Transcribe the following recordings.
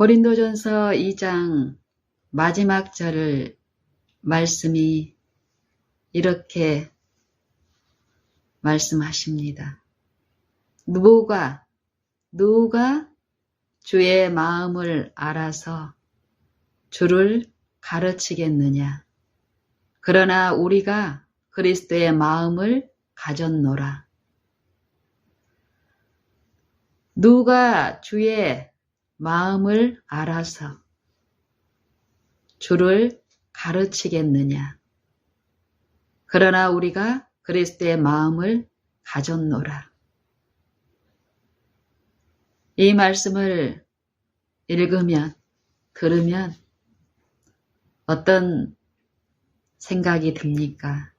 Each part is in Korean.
고린도전서 2장 마지막 절 말씀이 이렇게 말씀하십니다. 누가 주의 마음을 알아서 주를 가르치겠느냐. 그러나 우리가 그리스도의 마음을 가졌노라. 누가 주의 마음을 알아서 주를 가르치겠느냐. 그러나 우리가 그리스도의 마음을 가졌노라. 이 말씀을 읽으면, 들으면 어떤 생각이 듭니까?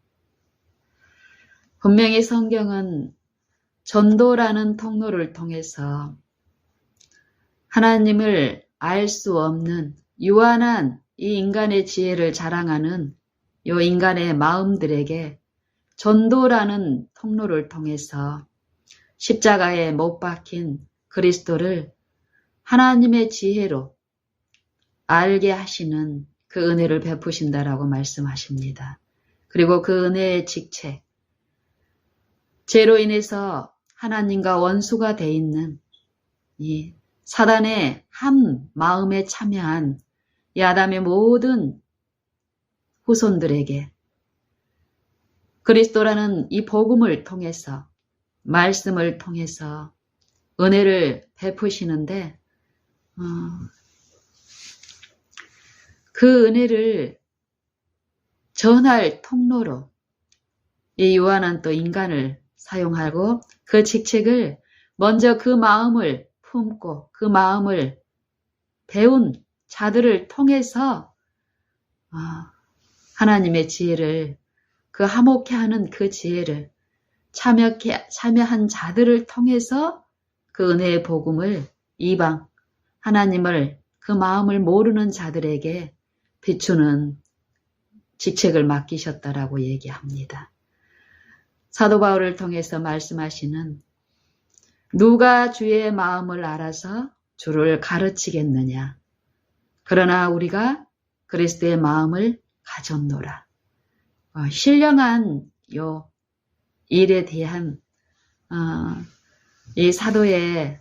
분명히 성경은 전도라는 통로를 통해서 하나님을 알 수 없는 유한한 이 인간의 지혜를 자랑하는 이 인간의 마음들에게 전도라는 통로를 통해서 십자가에 못 박힌 그리스도를 하나님의 지혜로 알게 하시는 그 은혜를 베푸신다라고 말씀하십니다. 그리고 그 은혜의 직책, 죄로 인해서 하나님과 원수가 돼 있는 이 사단의 한 마음에 참여한 이 아담의 모든 후손들에게 그리스도라는 이 복음을 통해서, 말씀을 통해서 은혜를 베푸시는데 그 은혜를 전할 통로로 이 유한한 또 인간을 사용하고 그 직책을 먼저 그 마음을 품고 그 마음을 배운 자들을 통해서 하나님의 지혜를, 그 화목해 하는 그 지혜를 참여한 자들을 통해서 그 은혜의 복음을 이방, 하나님을, 그 마음을 모르는 자들에게 비추는 직책을 맡기셨다라고 얘기합니다. 사도 바울을 통해서 말씀하시는 누가 주의 마음을 알아서 주를 가르치겠느냐. 그러나 우리가 그리스도의 마음을 가졌노라. 신령한 요 일에 대한 이 사도의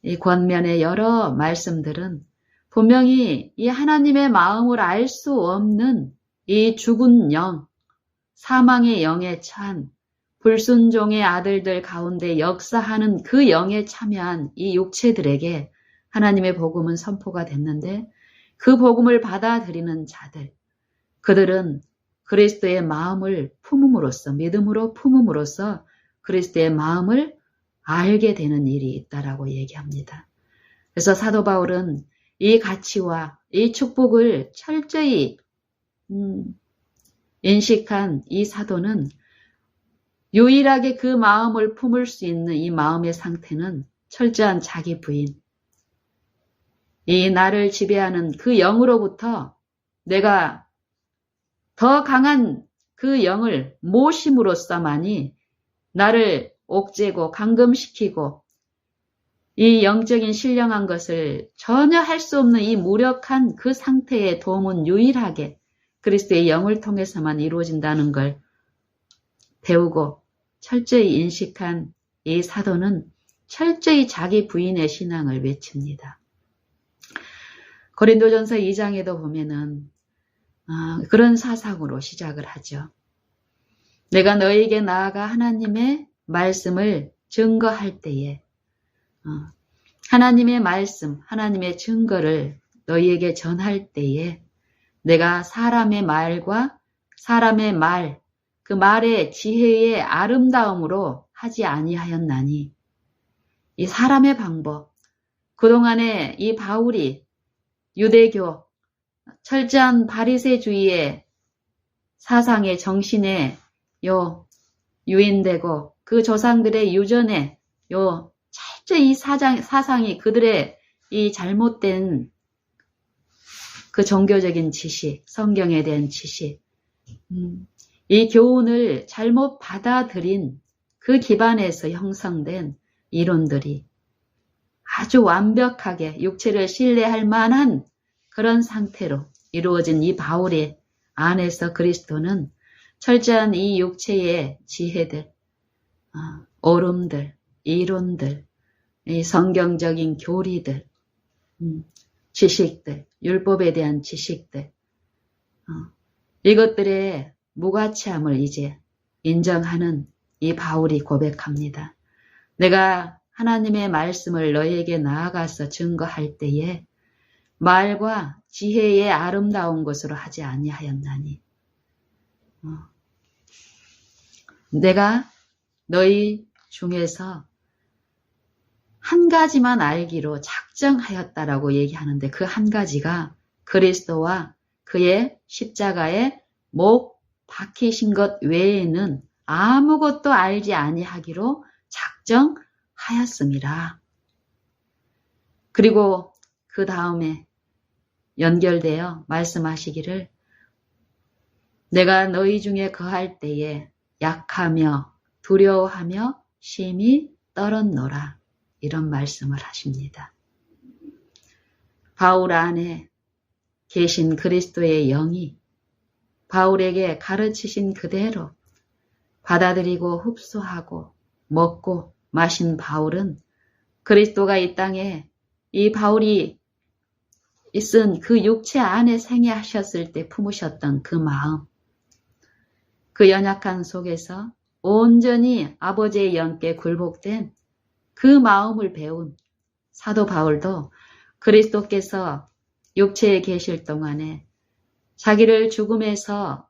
이 권면의 여러 말씀들은 분명히 이 하나님의 마음을 알 수 없는 이 죽은 영, 사망의 영에 찬 불순종의 아들들 가운데 역사하는 그 영에 참여한 이 육체들에게 하나님의 복음은 선포가 됐는데 그 복음을 받아들이는 자들, 그들은 그리스도의 마음을 품음으로써, 믿음으로 품음으로써 그리스도의 마음을 알게 되는 일이 있다라고 얘기합니다. 그래서 사도 바울은 이 가치와 이 축복을 철저히 인식한 이 사도는 유일하게 그 마음을 품을 수 있는 이 마음의 상태는 철저한 자기 부인, 이 나를 지배하는 그 영으로부터 내가 더 강한 그 영을 모심으로써만이 나를 옥죄고 감금시키고 이 영적인 신령한 것을 전혀 할 수 없는 이 무력한 그 상태의 도움은 유일하게 그리스도의 영을 통해서만 이루어진다는 걸 배우고 철저히 인식한 이 사도는 철저히 자기 부인의 신앙을 외칩니다. 고린도전서 2장에도 보면은 그런 사상으로 시작을 하죠. 내가 너에게 나아가 하나님의 말씀을 증거할 때에 하나님의 말씀, 하나님의 증거를 너희에게 전할 때에 내가 사람의 말과 사람의 말, 그 말의 지혜의 아름다움으로 하지 아니하였나니 이 사람의 방법, 그동안에 이 바울이 유대교, 철저한 바리새주의의 사상의 정신에 유인되고 그 조상들의 유전에 철저히 이 사상이 그들의 이 잘못된 그 종교적인 지식, 성경에 대한 지식, 이 교훈을 잘못 받아들인 그 기반에서 형성된 이론들이 아주 완벽하게 육체를 신뢰할 만한 그런 상태로 이루어진 이 바울의 안에서 그리스도는 철저한 이 육체의 지혜들, 오름들, 이론들, 이 성경적인 교리들, 지식들, 율법에 대한 지식들, 이것들의 무가치함을 이제 인정하는 이 바울이 고백합니다. 내가 하나님의 말씀을 너희에게 나아가서 증거할 때에 말과 지혜의 아름다운 것으로 하지 아니하였나니 내가 너희 중에서 한 가지만 알기로 작정하였다라고 얘기하는데 그 한 가지가 그리스도와 그의 십자가에 못 박히신 것 외에는 아무것도 알지 아니하기로 작정하였습니다. 그리고 그 다음에 연결되어 말씀하시기를 내가 너희 중에 거할 때에 약하며 두려워하며 심히 떨었노라. 이런 말씀을 하십니다. 바울 안에 계신 그리스도의 영이 바울에게 가르치신 그대로 받아들이고 흡수하고 먹고 마신 바울은 그리스도가 이 땅에 이 바울이 있은 그 육체 안에 생애하셨을 때 품으셨던 그 마음, 그 연약한 속에서 온전히 아버지의 영께 굴복된 그 마음을 배운 사도 바울도 그리스도께서 육체에 계실 동안에 자기를 죽음에서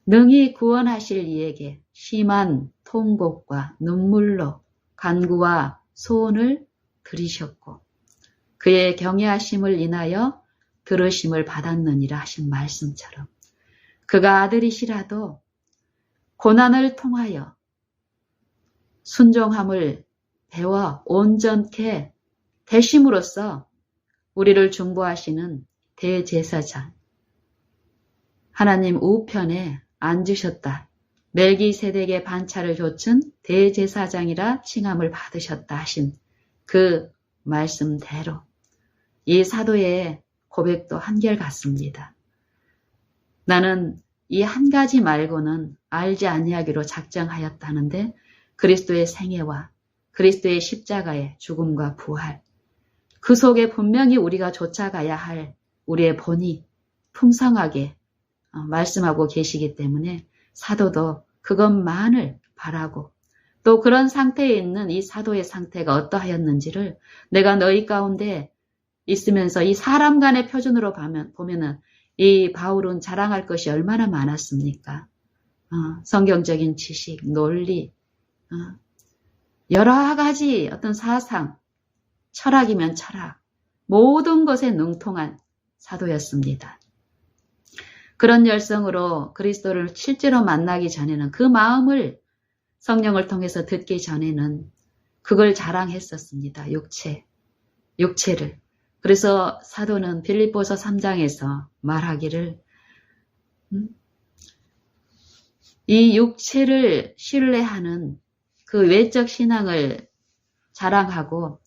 능히 구원하실 이에게 심한 통곡과 눈물로 간구와 소원을 드리셨고 그의 경외하심을 인하여 들으심을 받았느니라 하신 말씀처럼 그가 아들이시라도 고난을 통하여 순종함을 배워 온전케 되심으로써 우리를 중보하시는 대제사장 하나님 우편에 앉으셨다. 멜기세덱의 반차를 좇은 대제사장이라 칭함을 받으셨다 하신 그 말씀대로 이 사도의 고백도 한결같습니다. 나는 이 한 가지 말고는 알지 아니하기로 작정하였다는데 그리스도의 생애와 그리스도의 십자가의 죽음과 부활 그 속에 분명히 우리가 쫓아가야 할 우리의 본이 풍성하게 말씀하고 계시기 때문에 사도도 그것만을 바라고 또 그런 상태에 있는 이 사도의 상태가 어떠하였는지를 내가 너희 가운데 있으면서 이 사람 간의 표준으로 보면은 이 바울은 자랑할 것이 얼마나 많았습니까? 성경적인 지식, 논리, 여러 가지 어떤 사상, 철학이면 철학, 모든 것에 능통한 사도였습니다. 그런 열성으로 그리스도를 실제로 만나기 전에는 그 마음을 성령을 통해서 듣기 전에는 그걸 자랑했었습니다. 육체를. 그래서 사도는 빌립보서 3장에서 말하기를 이 육체를 신뢰하는 그 외적 신앙을 자랑하고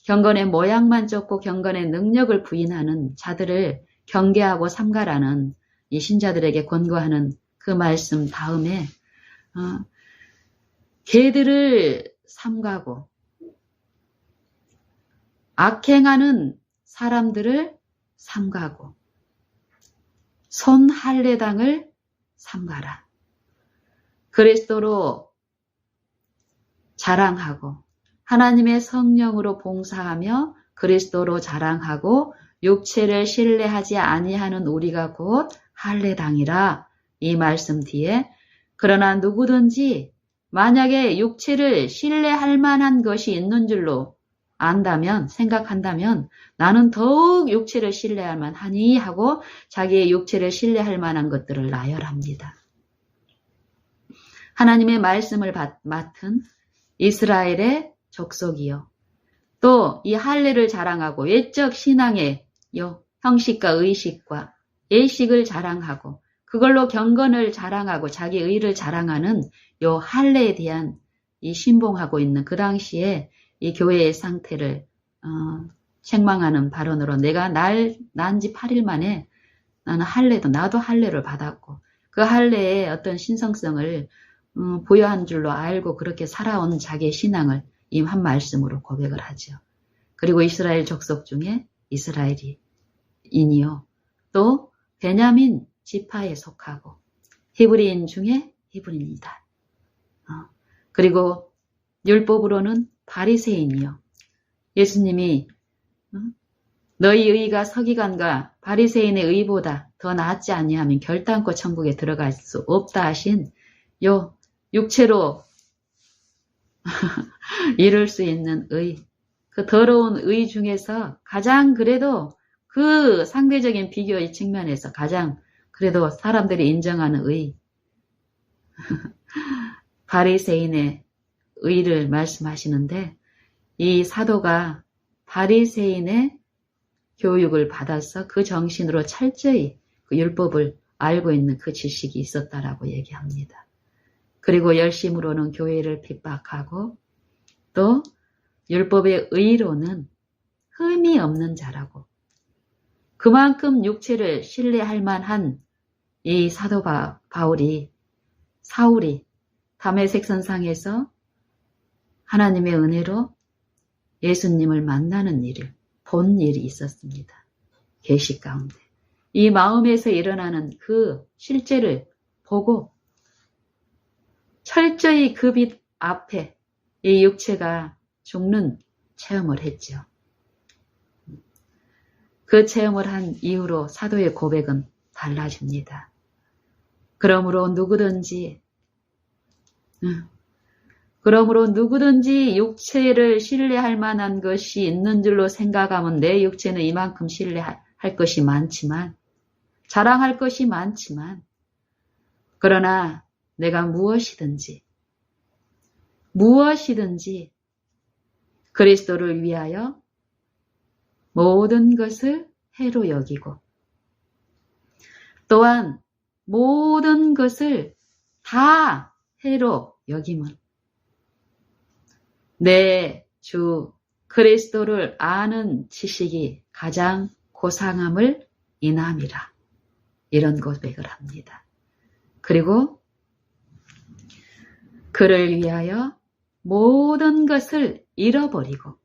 경건의 모양만 쫓고 경건의 능력을 부인하는 자들을 경계하고 삼가라는 이 신자들에게 권고하는 그 말씀 다음에 개들을 삼가고 악행하는 사람들을 삼가고 손할례당을 삼가라. 그리스도로 자랑하고 하나님의 성령으로 봉사하며 그리스도로 자랑하고 육체를 신뢰하지 아니하는 우리가 곧 할례당이라. 이 말씀 뒤에 그러나 누구든지 만약에 육체를 신뢰할 만한 것이 있는 줄로 안다면 생각한다면 나는 더욱 육체를 신뢰할 만하니 하고 자기의 육체를 신뢰할 만한 것들을 나열합니다. 하나님의 말씀을 맡은 이스라엘의 족속이요. 또 이 할례를 자랑하고 외적 신앙의 형식과 의식과 예식을 자랑하고 그걸로 경건을 자랑하고 자기 의를 자랑하는 요 할례에 대한 이 신봉하고 있는 그 당시에 이 교회의 상태를 책망하는 발언으로 내가 난 지 8일 만에 나도 할례를 받았고 그 할례의 어떤 신성성을 부여한 줄로 알고 그렇게 살아온 자기의 신앙을 이 한 말씀으로 고백을 하죠. 그리고 이스라엘 족속 중에 이스라엘인이요. 또 베냐민 지파에 속하고 히브리인 중에 히브리인이다. 그리고 율법으로는 바리새인이요. 예수님이 너희 의가 서기관과 바리새인의 의보다 더 낫지 아니하면 결단코 천국에 들어갈 수 없다 하신 요 육체로 이룰 수 있는 의, 그 더러운 의 중에서 가장 그래도 그 상대적인 비교의 측면에서 가장 그래도 사람들이 인정하는 의, 바리새인의 의를 말씀하시는데 이 사도가 바리새인의 교육을 받아서 그 정신으로 철저히 그 율법을 알고 있는 그 지식이 있었다라고 얘기합니다. 그리고 열심으로는 교회를 핍박하고 또 율법의 의로는 흠이 없는 자라고 그만큼 육체를 신뢰할 만한 이 사도 사울이 다메섹 선상에서 하나님의 은혜로 예수님을 만나는 본 일이 있었습니다. 계시 가운데. 이 마음에서 일어나는 그 실제를 보고 철저히 그 빛 앞에 이 육체가 죽는 체험을 했죠. 그 체험을 한 이후로 사도의 고백은 달라집니다. 그러므로 누구든지 육체를 신뢰할 만한 것이 있는 줄로 생각하면 내 육체는 이만큼 신뢰할 것이 많지만 자랑할 것이 많지만 그러나 내가 무엇이든지 그리스도를 위하여 모든 것을 해로 여기고 또한 모든 것을 다 해로 여김은 내 주 그리스도를 아는 지식이 가장 고상함을 인함이라. 이런 고백을 합니다. 그리고 그를 위하여 모든 것을 잃어버리고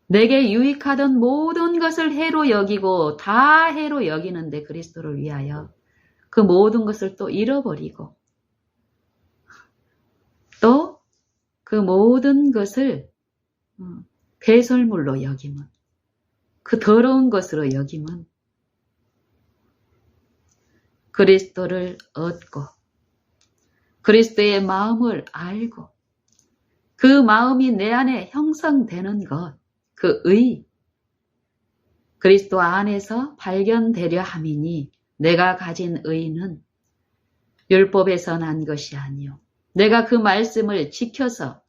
내게 유익하던 모든 것을 해로 여기고 다 해로 여기는데 그리스도를 위하여 그 모든 것을 또 잃어버리고 또 그 모든 것을 배설물로 여김은 그 더러운 것으로 여김은 그리스도를 얻고 그리스도의 마음을 알고 그 마음이 내 안에 형성되는 것, 그 의, 그리스도 안에서 발견되려 함이니 내가 가진 의는 율법에서 난 것이 아니요. 내가 그 말씀을 지켜서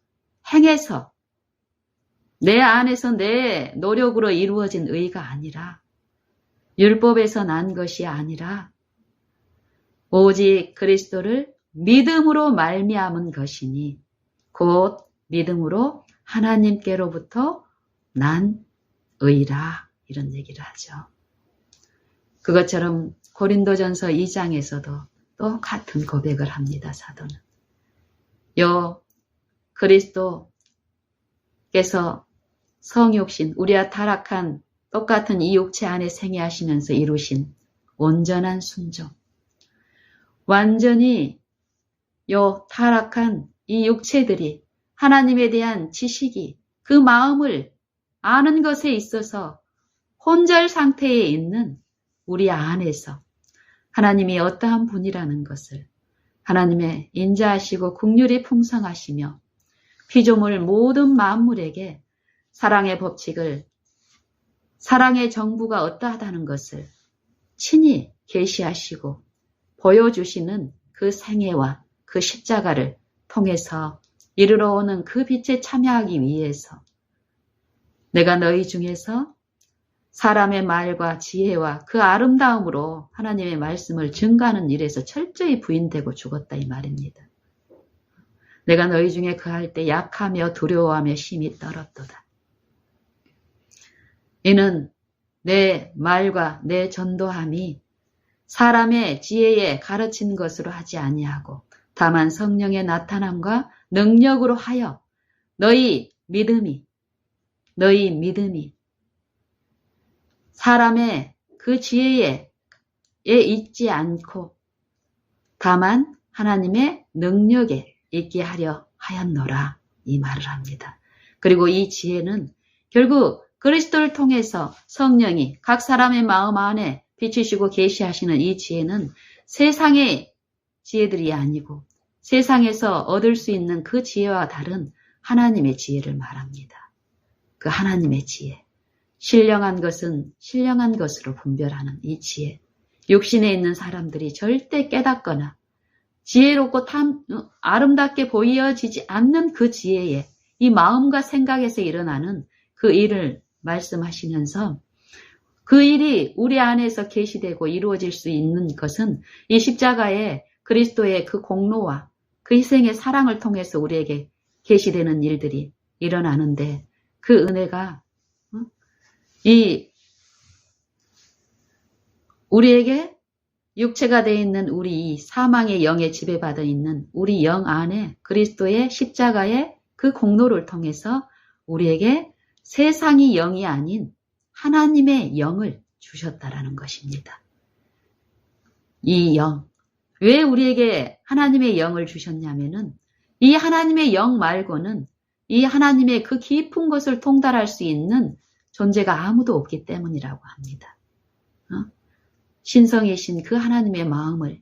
행해서 내 안에서 내 노력으로 이루어진 의가 아니라 율법에서 난 것이 아니라 오직 그리스도를 믿음으로 말미암은 것이니 곧 믿음으로 하나님께로부터 난 의라 이런 얘기를 하죠. 그것처럼 고린도전서 2장에서도 또 같은 고백을 합니다. 사도는. 그리스도께서 성육신 우리와 타락한 똑같은 이 육체 안에 생애하시면서 이루신 온전한 순종 완전히 타락한 이 육체들이 하나님에 대한 지식이 그 마음을 아는 것에 있어서 혼절 상태에 있는 우리 안에서 하나님이 어떠한 분이라는 것을 하나님의 인자하시고 긍휼이 풍성하시며 피조물 모든 만물에게 사랑의 법칙을 사랑의 정부가 어떠하다는 것을 친히 계시하시고 보여주시는 그 생애와 그 십자가를 통해서 이르러 오는 그 빛에 참여하기 위해서 내가 너희 중에서 사람의 말과 지혜와 그 아름다움으로 하나님의 말씀을 증가하는 일에서 철저히 부인되고 죽었다 이 말입니다. 내가 너희 중에 그할 때 약하며 두려워하며 심히 떨었도다. 이는 내 말과 내 전도함이 사람의 지혜에 가르친 것으로 하지 아니하고 다만 성령의 나타남과 능력으로 하여 너희 믿음이 사람의 그 지혜에 있지 않고 다만 하나님의 능력에 있게 하려 하였노라 이 말을 합니다. 그리고 이 지혜는 결국 그리스도를 통해서 성령이 각 사람의 마음 안에 비추시고 계시하시는 이 지혜는 세상의 지혜들이 아니고 세상에서 얻을 수 있는 그 지혜와 다른 하나님의 지혜를 말합니다. 그 하나님의 지혜, 신령한 것은 신령한 것으로 분별하는 이 지혜, 육신에 있는 사람들이 절대 깨닫거나 지혜롭고 아름답게 보여지지 않는 그 지혜에 이 마음과 생각에서 일어나는 그 일을 말씀하시면서 그 일이 우리 안에서 계시되고 이루어질 수 있는 것은 이 십자가의 그리스도의 그 공로와 그 희생의 사랑을 통해서 우리에게 계시되는 일들이 일어나는데 그 은혜가 우리에게 육체가 되어 있는 우리 사망의 영에 지배받아 있는 우리 영 안에 그리스도의 십자가의 그 공로를 통해서 우리에게 세상이 영이 아닌 하나님의 영을 주셨다라는 것입니다. 이 영, 왜 우리에게 하나님의 영을 주셨냐면은 이 하나님의 영 말고는 이 하나님의 그 깊은 것을 통달할 수 있는 존재가 아무도 없기 때문이라고 합니다. 신성이신 그 하나님의 마음을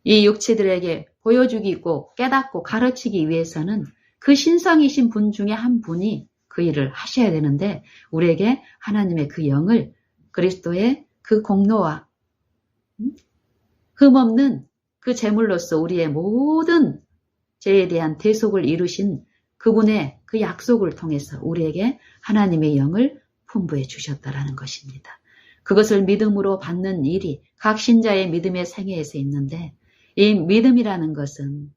이 육체들에게 보여주기고 깨닫고 가르치기 위해서는 그 신성이신 분 중에 한 분이 그 일을 하셔야 되는데 우리에게 하나님의 그 영을 그리스도의 그 공로와 흠없는 그 제물로서 우리의 모든 죄에 대한 대속을 이루신 그분의 그 약속을 통해서 우리에게 하나님의 영을 풍부해 주셨다라는 것입니다. 그것을 믿음으로 받는 일이 각 신자의 믿음의 생애에서 있는데 이 믿음이라는 것은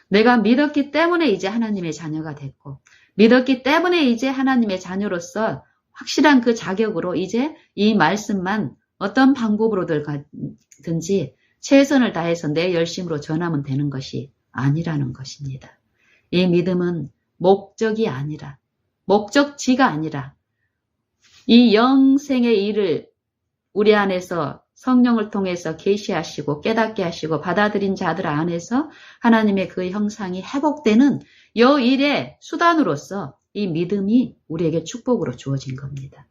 내가 믿었기 때문에 이제 하나님의 자녀가 됐고 믿었기 때문에 이제 하나님의 자녀로서 확실한 그 자격으로 이제 이 말씀만 어떤 방법으로든지 최선을 다해서 내 열심으로 전하면 되는 것이 아니라는 것입니다. 이 믿음은 목적지가 아니라 이 영생의 일을 우리 안에서 성령을 통해서 계시하시고 깨닫게 하시고 받아들인 자들 안에서 하나님의 그 형상이 회복되는 이 일의 수단으로서 이 믿음이 우리에게 축복으로 주어진 겁니다.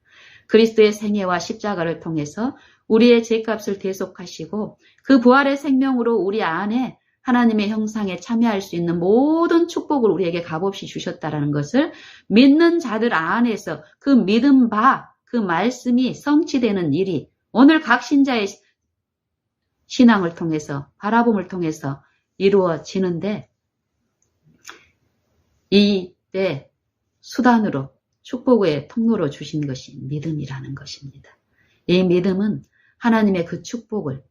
그리스도의 생애와 십자가를 통해서 우리의 죄값을 대속하시고 그 부활의 생명으로 우리 안에 하나님의 형상에 참여할 수 있는 모든 축복을 우리에게 값없이 주셨다는 것을 믿는 자들 안에서 그 믿음 그 말씀이 성취되는 일이 오늘 각 신자의 신앙을 통해서 바라봄을 통해서 이루어지는데 이때 수단으로 축복의 통로로 주신 것이 믿음이라는 것입니다. 이 믿음은 하나님의 그 축복을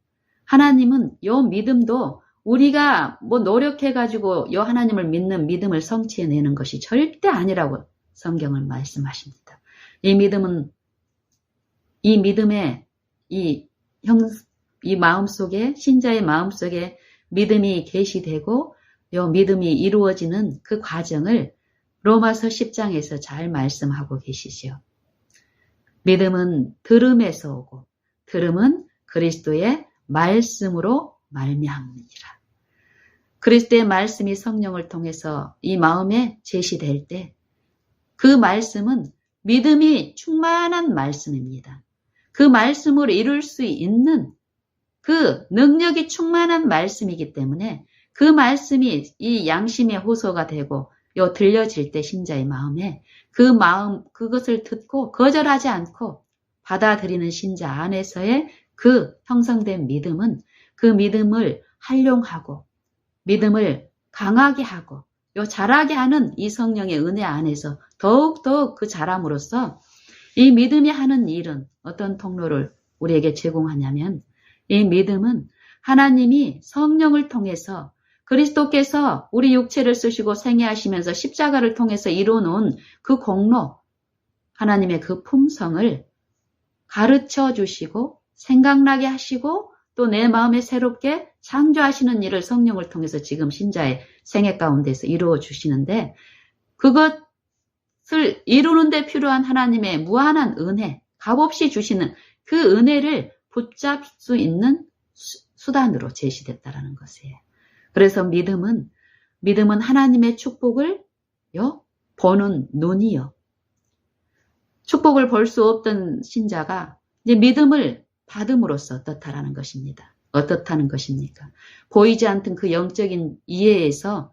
하나님은 이 믿음도 우리가 노력해가지고 이 하나님을 믿는 믿음을 성취해내는 것이 절대 아니라고 성경은 말씀하십니다. 이 믿음의 이 마음속에 신자의 마음속에 믿음이 계시되고 이 믿음이 이루어지는 그 과정을 로마서 10장에서 잘 말씀하고 계시죠. 믿음은 들음에서 오고 들음은 그리스도의 말씀으로 말미암느니라. 그리스도의 말씀이 성령을 통해서 이 마음에 제시될 때 그 말씀은 믿음이 충만한 말씀입니다. 그 말씀을 이룰 수 있는 그 능력이 충만한 말씀이기 때문에 그 말씀이 이 양심의 호소가 되고 들려질 때 신자의 마음에 그것을 듣고 거절하지 않고 받아들이는 신자 안에서의 그 형성된 믿음은 그 믿음을 활용하고 믿음을 강하게 하고 자라게 하는 이 성령의 은혜 안에서 더욱더욱 그 자람으로써 이 믿음이 하는 일은 어떤 통로를 우리에게 제공하냐면 이 믿음은 하나님이 성령을 통해서 그리스도께서 우리 육체를 쓰시고 생애하시면서 십자가를 통해서 이루어놓은 그 공로, 하나님의 그 품성을 가르쳐 주시고 생각나게 하시고 또 내 마음에 새롭게 창조하시는 일을 성령을 통해서 지금 신자의 생애 가운데서 이루어 주시는데 그것을 이루는 데 필요한 하나님의 무한한 은혜, 값없이 주시는 그 은혜를 붙잡을 수 있는 수단으로 제시됐다라는 것이에요. 그래서 믿음은 하나님의 축복을 보는 눈이요. 축복을 볼 수 없던 신자가 이제 믿음을 받음으로써 어떻다라는 것입니다. 어떻다는 것입니까? 보이지 않던 그 영적인 이해에서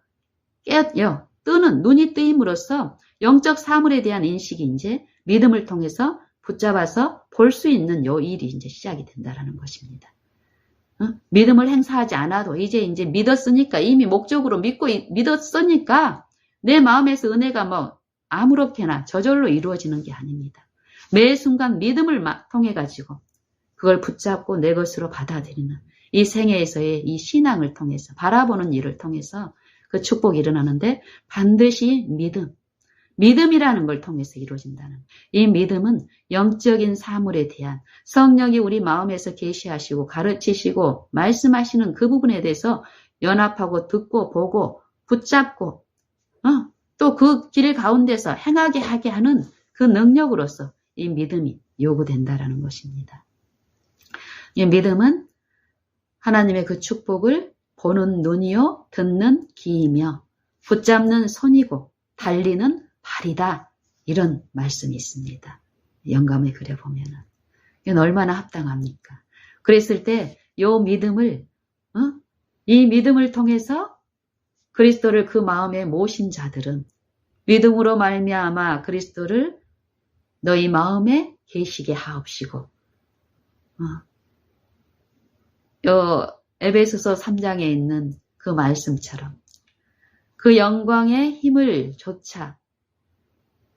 뜨는 눈이 뜨임으로써 영적 사물에 대한 인식이 이제 믿음을 통해서 붙잡아서 볼 수 있는 요 일이 이제 시작이 된다라는 것입니다. 믿음을 행사하지 않아도 이제 믿었으니까 이미 목적으로 믿었으니까 내 마음에서 은혜가 아무렇게나 저절로 이루어지는 게 아닙니다. 매 순간 믿음을 통해 가지고 그걸 붙잡고 내 것으로 받아들이는 이 생애에서의 이 신앙을 통해서 바라보는 일을 통해서 그 축복이 일어나는데 반드시 믿음이라는 걸 통해서 이루어진다는 이 믿음은 영적인 사물에 대한 성령이 우리 마음에서 계시하시고 가르치시고 말씀하시는 그 부분에 대해서 연합하고 듣고 보고 붙잡고 또 그 길 가운데서 행하게 하게 하는 그 능력으로서 이 믿음이 요구된다라는 것입니다. 이 믿음은 하나님의 그 축복을 보는 눈이요 듣는 귀이며 붙잡는 손이고 달리는 발이다. 이런 말씀이 있습니다. 영감의 글에 보면은 이건 얼마나 합당합니까? 그랬을 때 이 믿음을 통해서 그리스도를 그 마음에 모신 자들은 믿음으로 말미암아 그리스도를 너희 마음에 계시게 하옵시고 에베소서 3장에 있는 그 말씀처럼 그 영광의 힘을 조차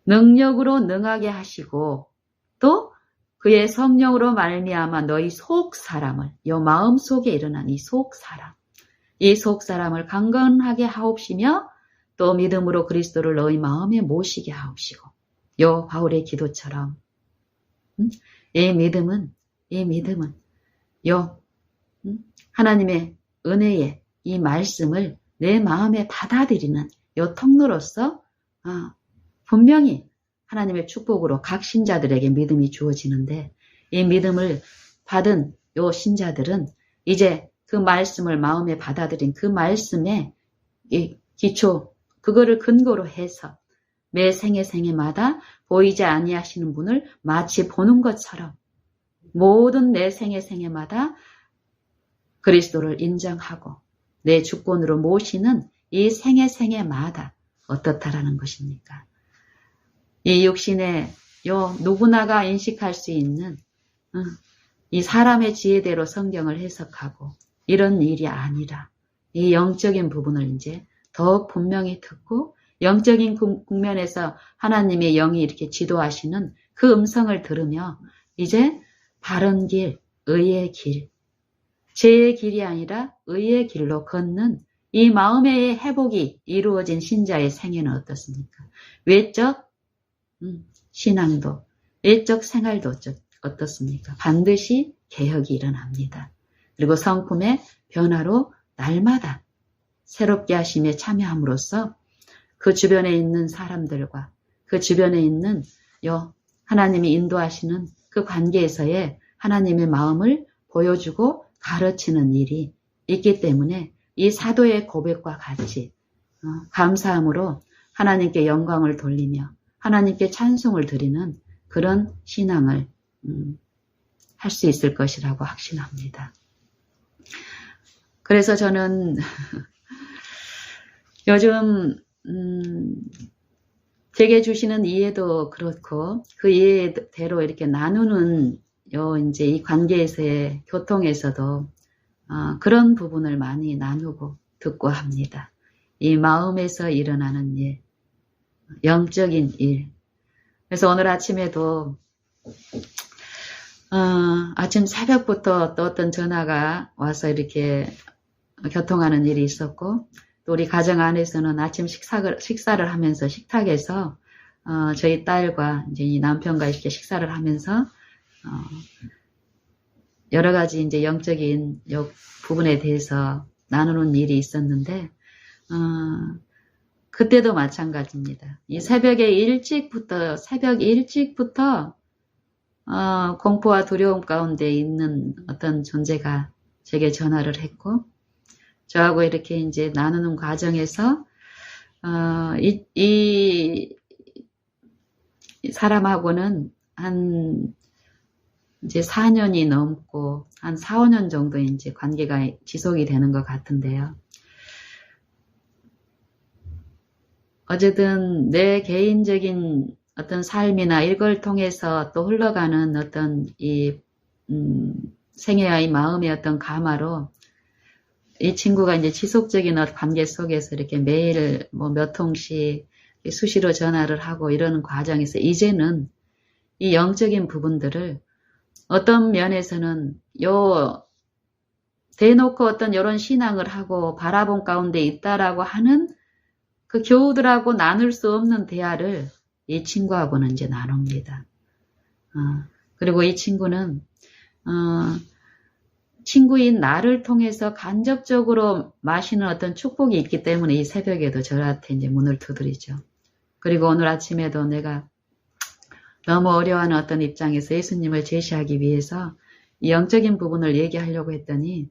능력으로 능하게 하시고 또 그의 성령으로 말미암아 너희 속사람을 마음 속에 일어난 이 속사람을 강건하게 하옵시며 또 믿음으로 그리스도를 너희 마음에 모시게 하옵시고 바울의 기도처럼 이 믿음은 하나님의 은혜의 이 말씀을 내 마음에 받아들이는 통로로서 분명히 하나님의 축복으로 각 신자들에게 믿음이 주어지는데 이 믿음을 받은 신자들은 이제 그 말씀을 마음에 받아들인 그 말씀의 기초 그거를 근거로 해서 매 생애마다 보이지 아니하시는 분을 마치 보는 것처럼 모든 내 생애마다 그리스도를 인정하고 내 주권으로 모시는 이 생애마다 어떻다라는 것입니까? 이 육신의 누구나가 인식할 수 있는 이 사람의 지혜대로 성경을 해석하고 이런 일이 아니라 이 영적인 부분을 이제 더욱 분명히 듣고 영적인 국면에서 하나님의 영이 이렇게 지도하시는 그 음성을 들으며 이제 바른 길, 의의 길, 죄의 길이 아니라 의의 길로 걷는 이 마음의 회복이 이루어진 신자의 생애는 어떻습니까? 외적 신앙도, 외적 생활도 어떻습니까? 반드시 개혁이 일어납니다. 그리고 성품의 변화로 날마다 새롭게 하심에 참여함으로써 그 주변에 있는 사람들과 그 주변에 있는 하나님이 인도하시는 그 관계에서의 하나님의 마음을 보여주고 가르치는 일이 있기 때문에 이 사도의 고백과 같이 감사함으로 하나님께 영광을 돌리며 하나님께 찬송을 드리는 그런 신앙을 할 수 있을 것이라고 확신합니다. 그래서 저는 요즘 제게 주시는 이해도 그렇고 그 이해대로 이렇게 나누는 이제 이 관계에서의 교통에서도 그런 부분을 많이 나누고 듣고 합니다. 이 마음에서 일어나는 일, 영적인 일. 그래서 오늘 아침에도 아침 새벽부터 또 어떤 전화가 와서 이렇게 교통하는 일이 있었고 또 우리 가정 안에서는 아침 식사를 하면서 식탁에서 저희 딸과 이제 이 남편과 이렇게 식사를 하면서 여러 가지 이제 영적인 부분에 대해서 나누는 일이 있었는데 그때도 마찬가지입니다. 이 새벽 일찍부터 공포와 두려움 가운데 있는 어떤 존재가 제게 전화를 했고, 저하고 이렇게 이제 나누는 과정에서 이 사람하고는 한 이제 4년이 넘고 한 4, 5년 정도 이제 관계가 지속이 되는 것 같은데요. 어쨌든 내 개인적인 어떤 삶이나 이걸 통해서 또 흘러가는 어떤 생애와 이 마음의 어떤 감화로 이 친구가 이제 지속적인 관계 속에서 이렇게 매일 뭐 몇 통씩 수시로 전화를 하고 이러는 과정에서 이제는 이 영적인 부분들을 어떤 면에서는 대놓고 어떤 이런 신앙을 하고 바라본 가운데 있다라고 하는 그 교우들하고 나눌 수 없는 대화를 이 친구하고는 이제 나눕니다. 그리고 이 친구는 친구인 나를 통해서 간접적으로 마시는 어떤 축복이 있기 때문에 이 새벽에도 저한테 이제 문을 두드리죠. 그리고 오늘 아침에도 내가 너무 어려워하는 어떤 입장에서 예수님을 제시하기 위해서 이 영적인 부분을 얘기하려고 했더니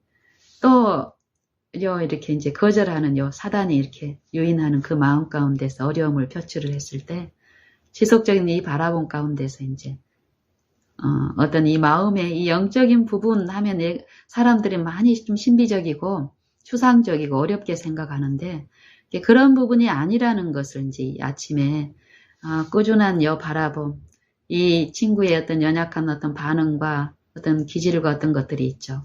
또 이렇게 이제 거절하는 사단이 이렇게 유인하는 그 마음 가운데서 어려움을 표출을 했을 때 지속적인 이 바라본 가운데서 이제 어떤 이 마음의 이 영적인 부분 하면 사람들이 많이 좀 신비적이고 추상적이고 어렵게 생각하는데 그런 부분이 아니라는 것을 이제 아침에 꾸준한 바라봄, 이 친구의 어떤 연약한 어떤 반응과 어떤 기질과 어떤 것들이 있죠.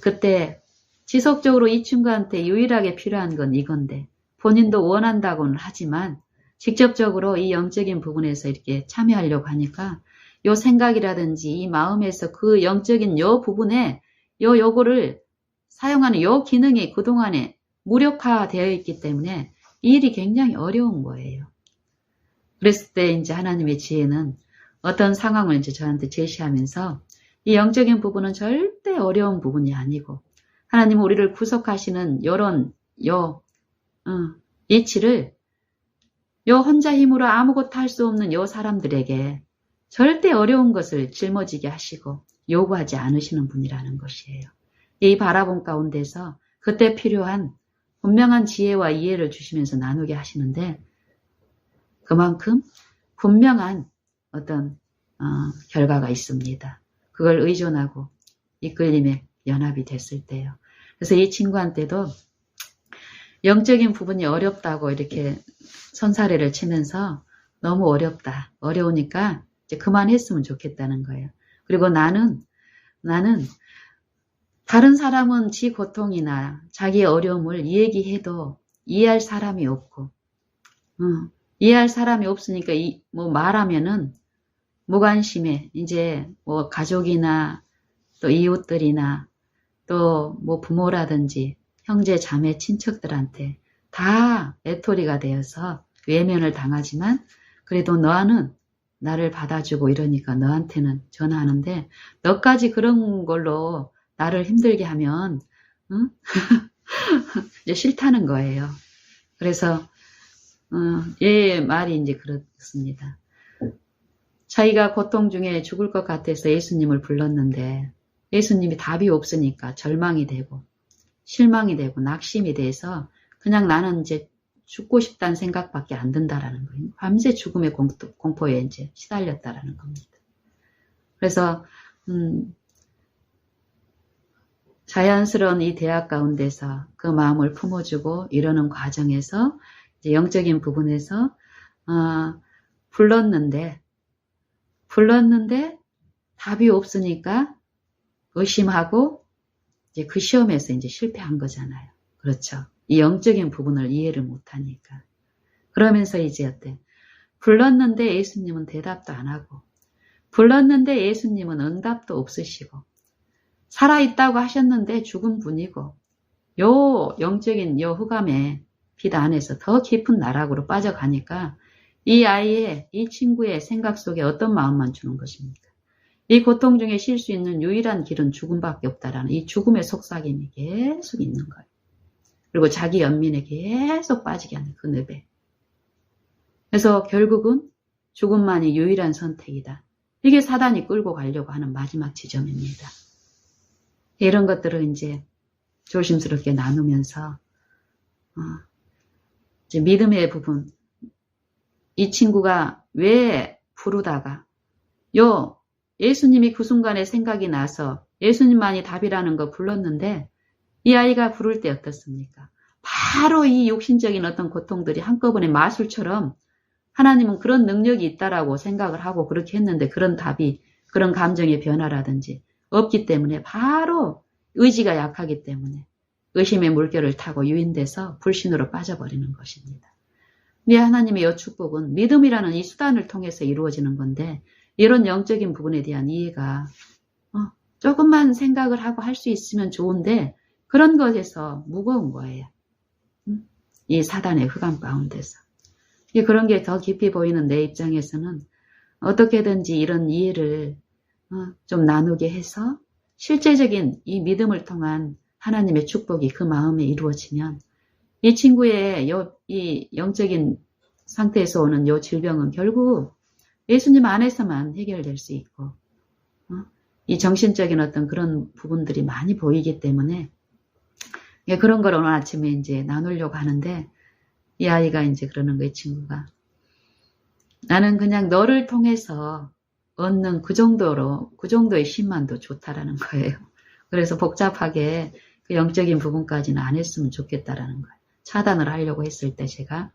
그때 지속적으로 이 친구한테 유일하게 필요한 건 이건데 본인도 원한다고는 하지만 직접적으로 이 영적인 부분에서 이렇게 참여하려고 하니까 요 생각이라든지 이 마음에서 그 영적인 요 부분에 요거를 사용하는 요 기능이 그동안에 무력화되어 있기 때문에 이 일이 굉장히 어려운 거예요. 그랬을 때 이제 하나님의 지혜는 어떤 상황을 이제 저한테 제시하면서 이 영적인 부분은 절대 어려운 부분이 아니고 하나님은 우리를 구속하시는 요런 이치를 혼자 힘으로 아무것도 할 수 없는 사람들에게 절대 어려운 것을 짊어지게 하시고 요구하지 않으시는 분이라는 것이에요. 이 바라본 가운데서 그때 필요한 분명한 지혜와 이해를 주시면서 나누게 하시는데 그만큼 분명한 어떤 결과가 있습니다. 그걸 의존하고 이끌림에 연합이 됐을 때요. 그래서 이 친구한테도 영적인 부분이 어렵다고 이렇게 선사례를 치면서 너무 어려우니까 이제 그만했으면 좋겠다는 거예요. 그리고 나는 다른 사람은 지 고통이나 자기의 어려움을 얘기해도 이해할 사람이 없고 이해할 사람이 없으니까 말하면은 무관심해. 이제 뭐 가족이나 또 이웃들이나 또 뭐 부모라든지 형제 자매 친척들한테 다 외톨이가 되어서 외면을 당하지만 그래도 너는 나를 받아주고 이러니까 너한테는 전화하는데 너까지 그런 걸로 나를 힘들게 하면 이제 싫다는 거예요. 그래서 얘 말이 이제 그렇습니다. 자기가 고통 중에 죽을 것 같아서 예수님을 불렀는데 예수님이 답이 없으니까 절망이 되고 실망이 되고 낙심이 돼서 그냥 나는 이제 죽고 싶다는 생각밖에 안 든다라는 거예요. 밤새 죽음의 공포에 이제 시달렸다라는 겁니다. 그래서 자연스러운 이 대화 가운데서 그 마음을 품어주고 이러는 과정에서 이제 영적인 부분에서 불렀는데 답이 없으니까 의심하고 이제 그 시험에서 이제 실패한 거잖아요. 그렇죠. 이 영적인 부분을 이해를 못하니까. 그러면서 이제 어때? 불렀는데 예수님은 대답도 안 하고 불렀는데 예수님은 응답도 없으시고 살아있다고 하셨는데 죽은 분이고 요 영적인 요 흑암에 빛 안에서 더 깊은 나락으로 빠져가니까 이 친구의 생각 속에 어떤 마음만 주는 것입니까? 이 고통 중에 쉴 수 있는 유일한 길은 죽음밖에 없다라는 이 죽음의 속삭임이 계속 있는 거예요. 그리고 자기 연민에 계속 빠지게 하는 그 늪에. 그래서 결국은 죽음만이 유일한 선택이다. 이게 사단이 끌고 가려고 하는 마지막 지점입니다. 이런 것들을 이제 조심스럽게 나누면서 이제 믿음의 부분, 이 친구가 왜 부르다가 예수님이 그 순간에 생각이 나서 예수님만이 답이라는 거 불렀는데 이 아이가 부를 때 어떻습니까? 바로 이 육신적인 어떤 고통들이 한꺼번에 마술처럼 하나님은 그런 능력이 있다라고 생각을 하고 그렇게 했는데 그런 답이, 그런 감정의 변화라든지 없기 때문에 바로 의지가 약하기 때문에 의심의 물결을 타고 유인돼서 불신으로 빠져버리는 것입니다. 우리 하나님의 이 축복은 믿음이라는 이 수단을 통해서 이루어지는 건데 이런 영적인 부분에 대한 이해가 조금만 생각을 하고 할 수 있으면 좋은데 그런 것에서 무거운 거예요. 이 사단의 흑암 가운데서. 그런 게 더 깊이 보이는 내 입장에서는 어떻게든지 이런 이해를 좀 나누게 해서 실제적인 이 믿음을 통한 하나님의 축복이 그 마음에 이루어지면 이 친구의 이 영적인 상태에서 오는 이 질병은 결국 예수님 안에서만 해결될 수 있고 이 정신적인 어떤 그런 부분들이 많이 보이기 때문에 그런 걸 오늘 아침에 이제 나누려고 하는데 이 아이가 이제 그러는 거예요. 친구가. 나는 그냥 너를 통해서 얻는 그 정도의 신만도 좋다라는 거예요. 그래서 복잡하게 그 영적인 부분까지는 안 했으면 좋겠다라는 거예요. 차단을 하려고 했을 때 제가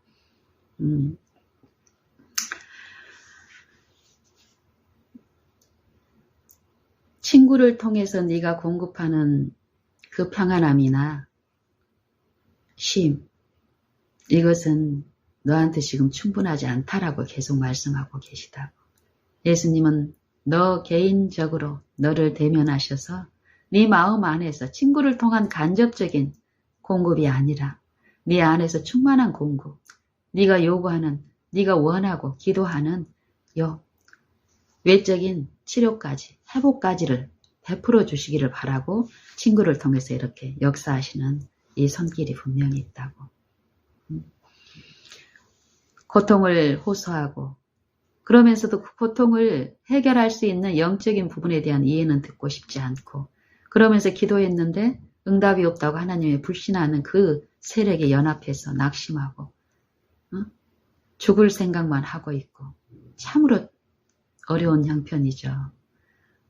친구를 통해서 네가 공급하는 그 평안함이나 쉼, 이것은 너한테 지금 충분하지 않다라고 계속 말씀하고 계시다고. 예수님은 너 개인적으로 너를 대면하셔서 네 마음 안에서 친구를 통한 간접적인 공급이 아니라 네 안에서 충만한 공급, 네가 요구하는, 네가 원하고 기도하는 외적인 치료까지, 회복까지를 베풀어 주시기를 바라고 친구를 통해서 이렇게 역사하시는 이 손길이 분명히 있다고. 고통을 호소하고 그러면서도 그 고통을 해결할 수 있는 영적인 부분에 대한 이해는 듣고 싶지 않고 그러면서 기도했는데 응답이 없다고 하나님의 불신하는 그 세력에 연합해서 낙심하고 죽을 생각만 하고 있고 참으로 어려운 형편이죠.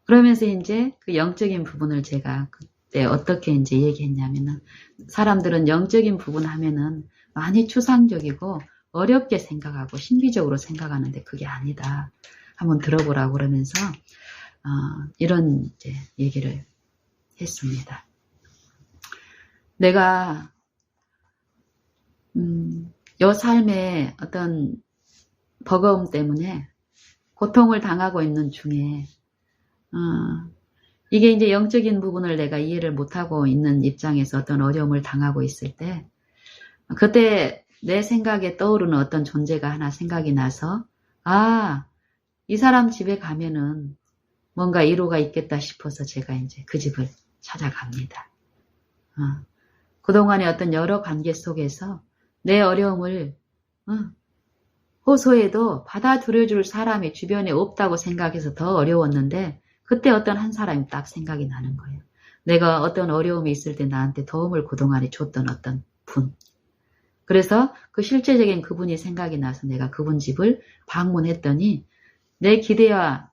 그러면서 이제 그 영적인 부분을 제가 그때 어떻게 이제 얘기했냐면은 사람들은 영적인 부분 하면은 많이 추상적이고 어렵게 생각하고 신비적으로 생각하는데 그게 아니다. 한번 들어보라고 그러면서 이런 이제 얘기를 했습니다. 내가 요 삶의 어떤 버거움 때문에 고통을 당하고 있는 중에 이게 이제 영적인 부분을 내가 이해를 못하고 있는 입장에서 어떤 어려움을 당하고 있을 때 그때 내 생각에 떠오르는 어떤 존재가 하나 생각이 나서 이 사람 집에 가면은 뭔가 위로가 있겠다 싶어서 제가 이제 그 집을 찾아갑니다. 그동안의 어떤 여러 관계 속에서 내 어려움을 호소해도 받아들여줄 사람이 주변에 없다고 생각해서 더 어려웠는데 그때 어떤 한 사람이 딱 생각이 나는 거예요. 내가 어떤 어려움이 있을 때 나한테 도움을 그동안에 줬던 어떤 분. 그래서 그 실제적인 그분이 생각이 나서 내가 그분 집을 방문했더니 내 기대와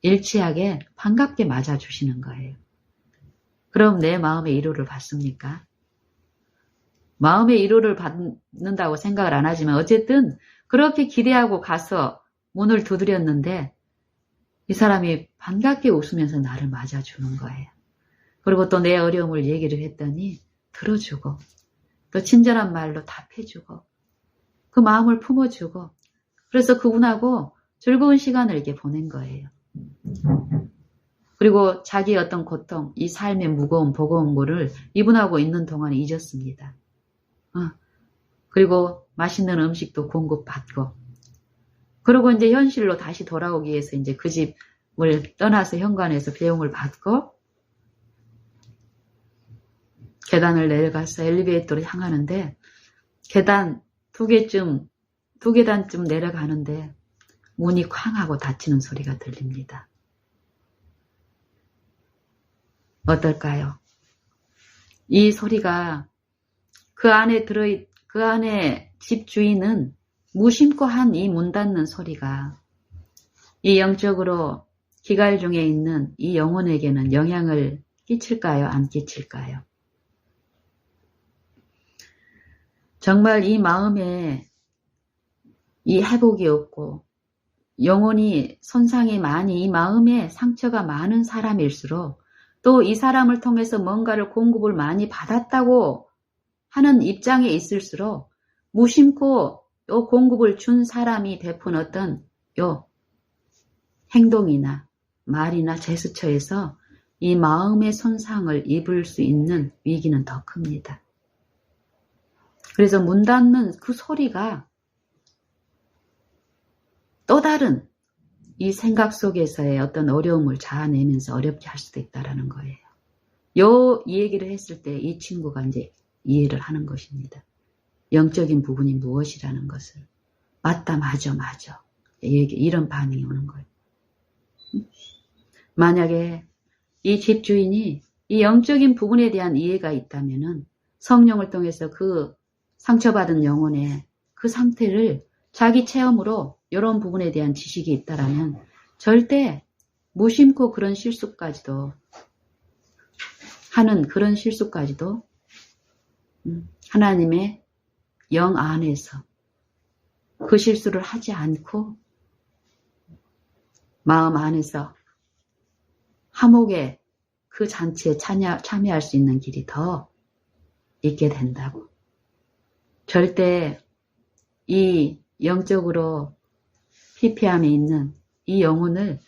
일치하게 반갑게 맞아주시는 거예요. 그럼 내 마음의 위로를 받습니까? 마음의 위로를 받는다고 생각을 안 하지만 어쨌든 그렇게 기대하고 가서 문을 두드렸는데 이 사람이 반갑게 웃으면서 나를 맞아주는 거예요. 그리고 또 내 어려움을 얘기를 했더니 들어주고 또 친절한 말로 답해주고 그 마음을 품어주고 그래서 그분하고 즐거운 시간을 이렇게 보낸 거예요. 그리고 자기의 어떤 고통, 이 삶의 무거운 버거운 거를 이분하고 있는 동안에 잊었습니다. 그리고 맛있는 음식도 공급받고, 그리고 이제 현실로 다시 돌아오기 위해서 이제 그 집을 떠나서 현관에서 배웅을 받고, 계단을 내려가서 엘리베이터로 향하는데, 계단 두 계단쯤 내려가는데, 문이 쾅 하고 닫히는 소리가 들립니다. 어떨까요? 이 소리가 그 안에 집 주인은 무심코 한 이 문 닫는 소리가 이 영적으로 기갈 중에 있는 이 영혼에게는 영향을 끼칠까요? 안 끼칠까요? 정말 이 마음에 이 회복이 없고 영혼이 손상이 많이 이 마음에 상처가 많은 사람일수록 또 이 사람을 통해서 뭔가를 공급을 많이 받았다고 하는 입장에 있을수록 무심코 요 공급을 준 사람이 베푼 어떤 요 행동이나 말이나 제스처에서 이 마음의 손상을 입을 수 있는 위기는 더 큽니다. 그래서 문 닫는 그 소리가 또 다른 이 생각 속에서의 어떤 어려움을 자아내면서 어렵게 할 수도 있다는 거예요. 이 얘기를 했을 때 이 친구가 이제 이해를 하는 것입니다. 영적인 부분이 무엇이라는 것을. 맞다, 맞아. 이런 반응이 오는 거예요. 만약에 이 집주인이 이 영적인 부분에 대한 이해가 있다면은 성령을 통해서 그 상처받은 영혼의 그 상태를 자기 체험으로 이런 부분에 대한 지식이 있다라면 절대 무심코 그런 실수까지도 하는 그런 실수까지도 하나님의 영 안에서 그 실수를 하지 않고 마음 안에서 화목의 그 잔치에 참여할 수 있는 길이 더 있게 된다고. 절대 이 영적으로 피폐함에 있는 이 영혼을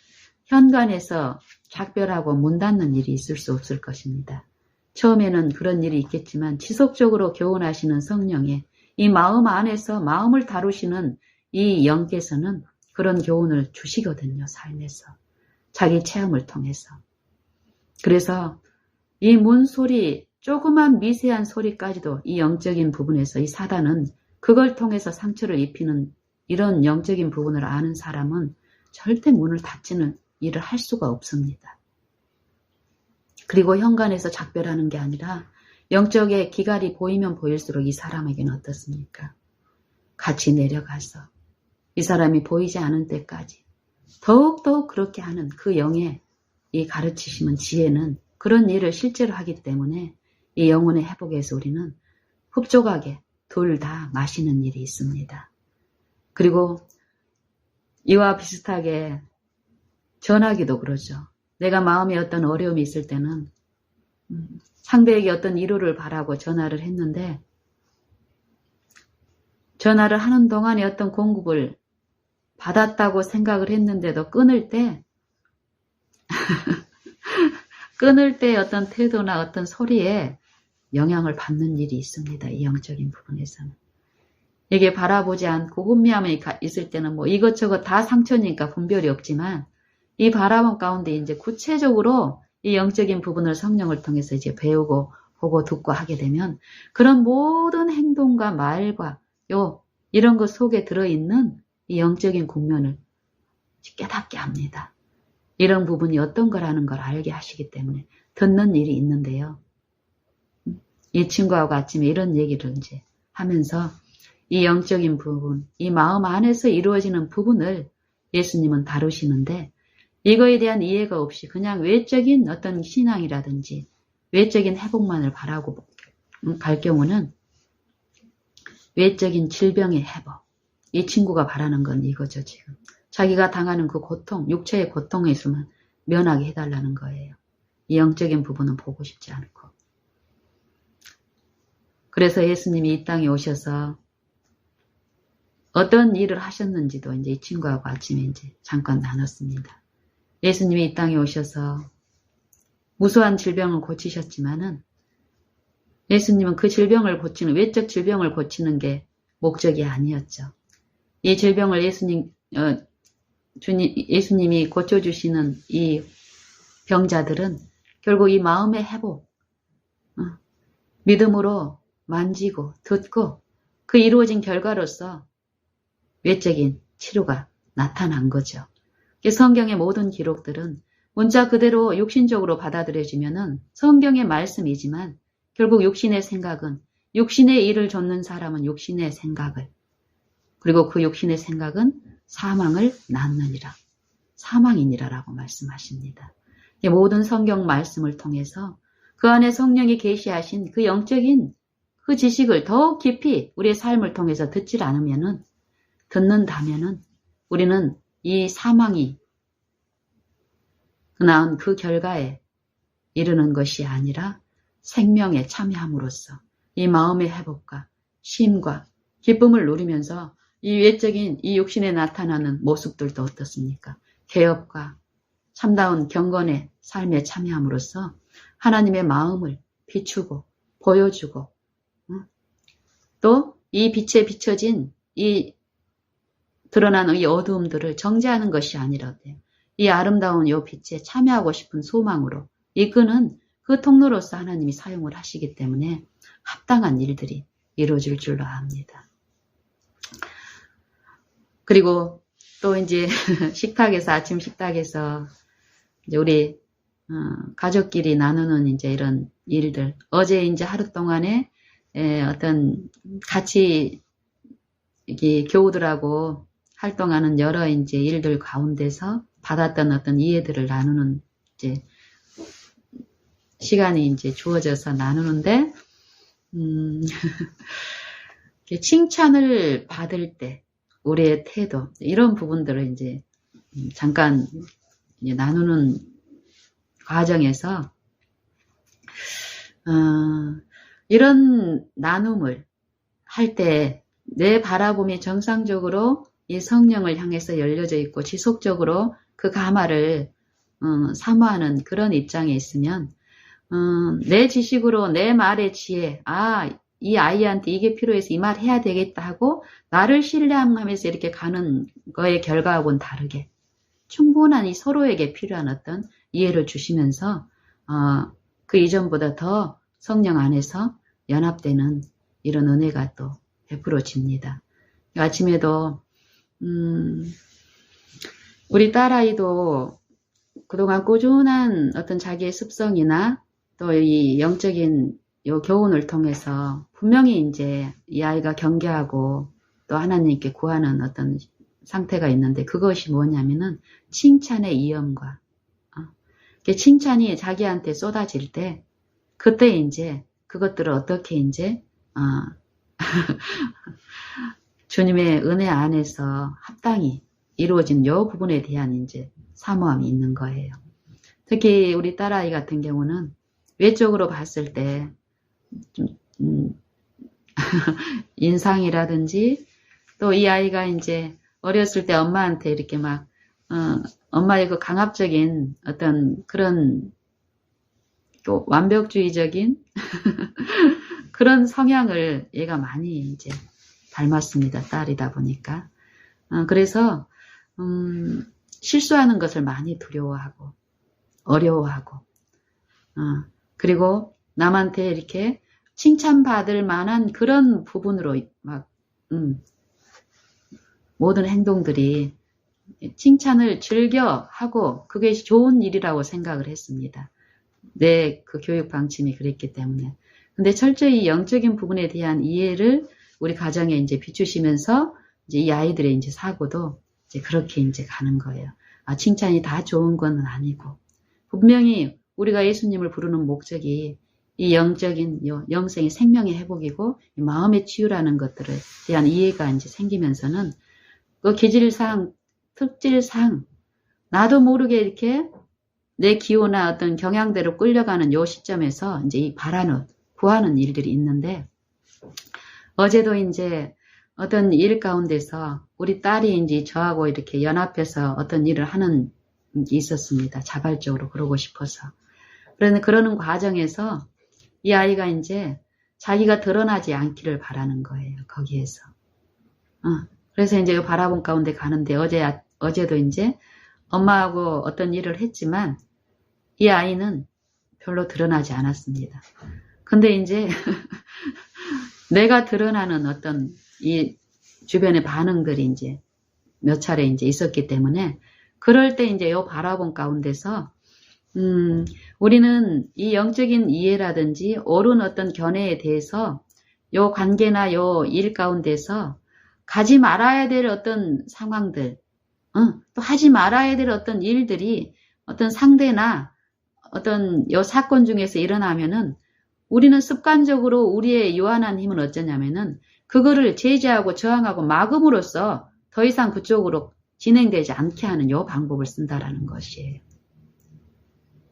현관에서 작별하고 문 닫는 일이 있을 수 없을 것입니다. 처음에는 그런 일이 있겠지만 지속적으로 교훈하시는 성령의 이 마음 안에서 마음을 다루시는 이 영께서는 그런 교훈을 주시거든요. 삶에서. 자기 체험을 통해서. 그래서 이 문 소리, 조그만 미세한 소리까지도 이 영적인 부분에서 이 사단은 그걸 통해서 상처를 입히는 이런 영적인 부분을 아는 사람은 절대 문을 닫지는 일을 할 수가 없습니다. 그리고 현관에서 작별하는 게 아니라 영적의 기갈이 보이면 보일수록 이 사람에게는 어떻습니까? 같이 내려가서 이 사람이 보이지 않은 때까지 더욱더욱 그렇게 하는 그 영의 이 가르치심은 지혜는 그런 일을 실제로 하기 때문에 이 영혼의 회복에서 우리는 흡족하게 둘 다 마시는 일이 있습니다. 그리고 이와 비슷하게 전하기도 그러죠. 내가 마음에 어떤 어려움이 있을 때는 상대에게 어떤 위로를 바라고 전화를 했는데 전화를 하는 동안에 어떤 공급을 받았다고 생각을 했는데도 끊을 때 어떤 태도나 어떤 소리에 영향을 받는 일이 있습니다. 이 영적인 부분에서는. 이게 바라보지 않고 혼미함이 있을 때는 뭐 이것저것 다 상처니까 분별이 없지만 이 바라본 가운데 이제 구체적으로 이 영적인 부분을 성령을 통해서 이제 배우고 보고 듣고 하게 되면 그런 모든 행동과 말과 이런 것 속에 들어있는 이 영적인 국면을 깨닫게 합니다. 이런 부분이 어떤 거라는 걸 알게 하시기 때문에 듣는 일이 있는데요. 이 친구하고 아침에 이런 얘기를 이제 하면서 이 영적인 부분, 이 마음 안에서 이루어지는 부분을 예수님은 다루시는데 이거에 대한 이해가 없이 그냥 외적인 어떤 신앙이라든지 외적인 회복만을 바라고 갈 경우는 외적인 질병의 회복. 이 친구가 바라는 건 이거죠, 지금. 자기가 당하는 그 고통, 육체의 고통에 있으면 면하게 해달라는 거예요. 이 영적인 부분은 보고 싶지 않고. 그래서 예수님이 이 땅에 오셔서 어떤 일을 하셨는지도 이제 이 친구하고 아침에 이제 잠깐 나눴습니다. 예수님이 이 땅에 오셔서 무수한 질병을 고치셨지만은 예수님은 그 질병을 고치는, 외적 질병을 고치는 게 목적이 아니었죠. 이 질병을 예수님이 고쳐주시는 이 병자들은 결국 이 마음의 회복, 믿음으로 만지고 듣고 그 이루어진 결과로서 외적인 치료가 나타난 거죠. 성경의 모든 기록들은 문자 그대로 육신적으로 받아들여지면은 성경의 말씀이지만 결국 육신의 생각은, 육신의 일을 좇는 사람은 육신의 생각을, 그리고 그 육신의 생각은 사망을 낳느니라, 사망이니라라고 말씀하십니다. 모든 성경 말씀을 통해서 그 안에 성령이 계시하신 그 영적인 그 지식을 더욱 깊이 우리의 삶을 통해서 듣는다면은 우리는 이 사망이 낳은 그 결과에 이르는 것이 아니라 생명에 참여함으로써 이 마음의 회복과 쉼과 기쁨을 누리면서 이 외적인 이 육신에 나타나는 모습들도 어떻습니까? 개업과 참다운 경건의 삶에 참여함으로써 하나님의 마음을 비추고 보여주고, 또 이 빛에 비춰진 이 드러나는 이 어두움들을 정죄하는 것이 아니라 이 아름다운 이 빛에 참여하고 싶은 소망으로 이끄는 그 통로로서 하나님이 사용을 하시기 때문에 합당한 일들이 이루어질 줄로 압니다. 그리고 또 이제 식탁에서, 아침 식탁에서 이제 우리 가족끼리 나누는 이제 이런 일들, 어제 이제 하루 동안에 어떤 같이 이렇게 교우들하고 활동하는 여러 이제 일들 가운데서 받았던 어떤 이해들을 나누는 이제 시간이 이제 주어져서 나누는데, 칭찬을 받을 때 우리의 태도, 이런 부분들을 이제 잠깐 이제 나누는 과정에서 이런 나눔을 할 때 내 바라봄이 정상적으로 이 성령을 향해서 열려져 있고 지속적으로 그 감화를 사모하는 그런 입장에 있으면 내 지식으로 내 말의 지혜, 이 아이한테 이게 필요해서 이 말 해야 되겠다 하고 나를 신뢰하면서 이렇게 가는 거의 결과하고는 다르게 충분한 이 서로에게 필요한 어떤 이해를 주시면서 그 이전보다 더 성령 안에서 연합되는 이런 은혜가 또 베풀어집니다. 아침에도 우리 딸아이도 그동안 꾸준한 어떤 자기의 습성이나 또 이 영적인 요 교훈을 통해서 분명히 이제 이 아이가 경계하고 또 하나님께 구하는 어떤 상태가 있는데, 그것이 뭐냐면은 칭찬의 이음과 칭찬이 자기한테 쏟아질 때 그때 이제 그것들을 어떻게 이제 주님의 은혜 안에서 합당히 이루어진 요 부분에 대한 이제 사모함이 있는 거예요. 특히 우리 딸아이 같은 경우는 외적으로 봤을 때 좀 인상이라든지 또 이 아이가 이제 어렸을 때 엄마한테 이렇게 막 엄마의 그 강압적인 어떤 그런 또 완벽주의적인 그런 성향을 얘가 많이 이제 닮았습니다. 딸이다 보니까. 그래서 실수하는 것을 많이 두려워하고 어려워하고 그리고 남한테 이렇게 칭찬받을 만한 그런 부분으로 막 모든 행동들이 칭찬을 즐겨 하고 그게 좋은 일이라고 생각을 했습니다. 내 그 교육 방침이 그랬기 때문에. 근데 철저히 영적인 부분에 대한 이해를 우리 가정에 이제 비추시면서 이제 이 아이들의 이제 사고도 이제 그렇게 이제 가는 거예요. 칭찬이 다 좋은 건 아니고 분명히 우리가 예수님을 부르는 목적이 이 영적인 영생의 생명의 회복이고 마음의 치유라는 것들에 대한 이해가 이제 생기면서는 그 기질상 특질상 나도 모르게 이렇게 내 기호나 어떤 경향대로 끌려가는 요 시점에서 이제 이 구하는 일들이 있는데, 어제도 이제 어떤 일 가운데서 우리 딸이 이제 저하고 이렇게 연합해서 어떤 일을 하는 게 있었습니다. 자발적으로 그러고 싶어서. 그러는 과정에서 이 아이가 이제 자기가 드러나지 않기를 바라는 거예요. 거기에서. 그래서 이제 바라본 가운데 가는데 어제도 이제 엄마하고 어떤 일을 했지만 이 아이는 별로 드러나지 않았습니다. 근데 이제 내가 드러나는 어떤 이 주변의 반응들이 이제 몇 차례 이제 있었기 때문에 그럴 때 이제 요 바라본 가운데서 우리는 이 영적인 이해라든지 옳은 어떤 견해에 대해서 요 관계나 요 일 가운데서 가지 말아야 될 어떤 상황들, 또 하지 말아야 될 어떤 일들이 어떤 상대나 어떤 요 사건 중에서 일어나면은 우리는 습관적으로 우리의 요한한 힘은 어쩌냐면은 그거를 제지하고 저항하고 막음으로써 더 이상 그쪽으로 진행되지 않게 하는 요 방법을 쓴다라는 것이에요.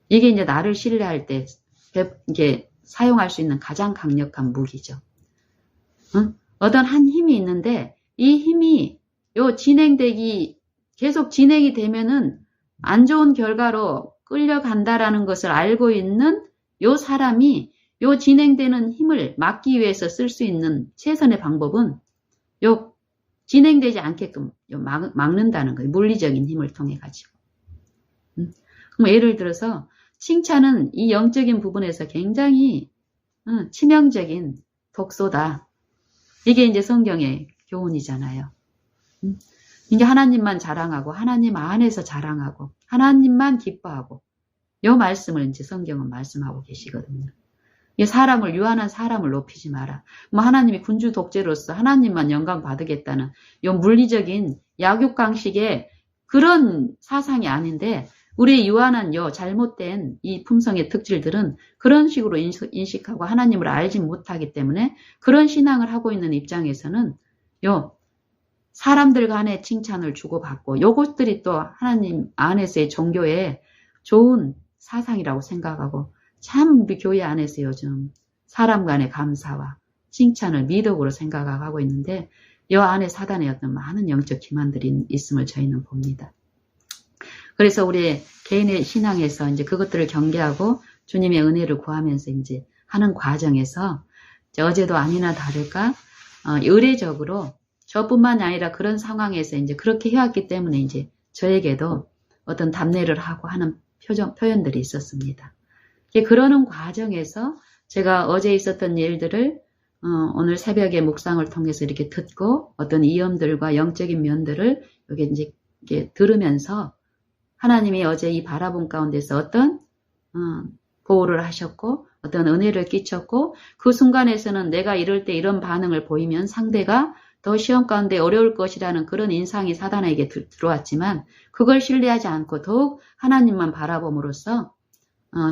이게 이제 나를 신뢰할 때 이게 사용할 수 있는 가장 강력한 무기죠. 어떤 한 힘이 있는데 이 힘이 요 계속 진행이 되면은 안 좋은 결과로 끌려간다라는 것을 알고 있는 요 사람이 요 진행되는 힘을 막기 위해서 쓸 수 있는 최선의 방법은 요 진행되지 않게끔 막는다는 거예요. 물리적인 힘을 통해 가지고. 그럼 예를 들어서 칭찬은 이 영적인 부분에서 굉장히 치명적인 독소다. 이게 이제 성경의 교훈이잖아요. 이게 하나님만 자랑하고 하나님 안에서 자랑하고 하나님만 기뻐하고 이 말씀을 이제 성경은 말씀하고 계시거든요. 사람을 유한한 사람을 높이지 마라. 뭐 하나님이 군주 독재로서 하나님만 영광 받으겠다는 이 물리적인 약육강식의 그런 사상이 아닌데 우리의 유한한 잘못된 이 품성의 특질들은 그런 식으로 인식하고 하나님을 알지 못하기 때문에 그런 신앙을 하고 있는 입장에서는 사람들 간의 칭찬을 주고받고 요것들이 또 하나님 안에서의 종교의 좋은 사상이라고 생각하고 참 우리 교회 안에서 요즘 사람 간의 감사와 칭찬을 미덕으로 생각하고 있는데 요 안에 사단의 어떤 많은 영적 기만들이 있음을 저희는 봅니다. 그래서 우리 개인의 신앙에서 이제 그것들을 경계하고 주님의 은혜를 구하면서 이제 하는 과정에서 어제도 아니나 다를까 의례적으로 저뿐만이 아니라 그런 상황에서 이제 그렇게 해왔기 때문에 이제 저에게도 어떤 답례를 하고 하는 표현들이 있었습니다. 그러는 과정에서 제가 어제 있었던 일들을 오늘 새벽에 묵상을 통해서 이렇게 듣고 어떤 이염들과 영적인 면들을 여기 이제 이렇게 들으면서 하나님이 어제 이 바라본 가운데서 어떤 보호를 하셨고 어떤 은혜를 끼쳤고 그 순간에서는 내가 이럴 때 이런 반응을 보이면 상대가 더 시험 가운데 어려울 것이라는 그런 인상이 사단에게 들어왔지만 그걸 신뢰하지 않고 더욱 하나님만 바라봄으로써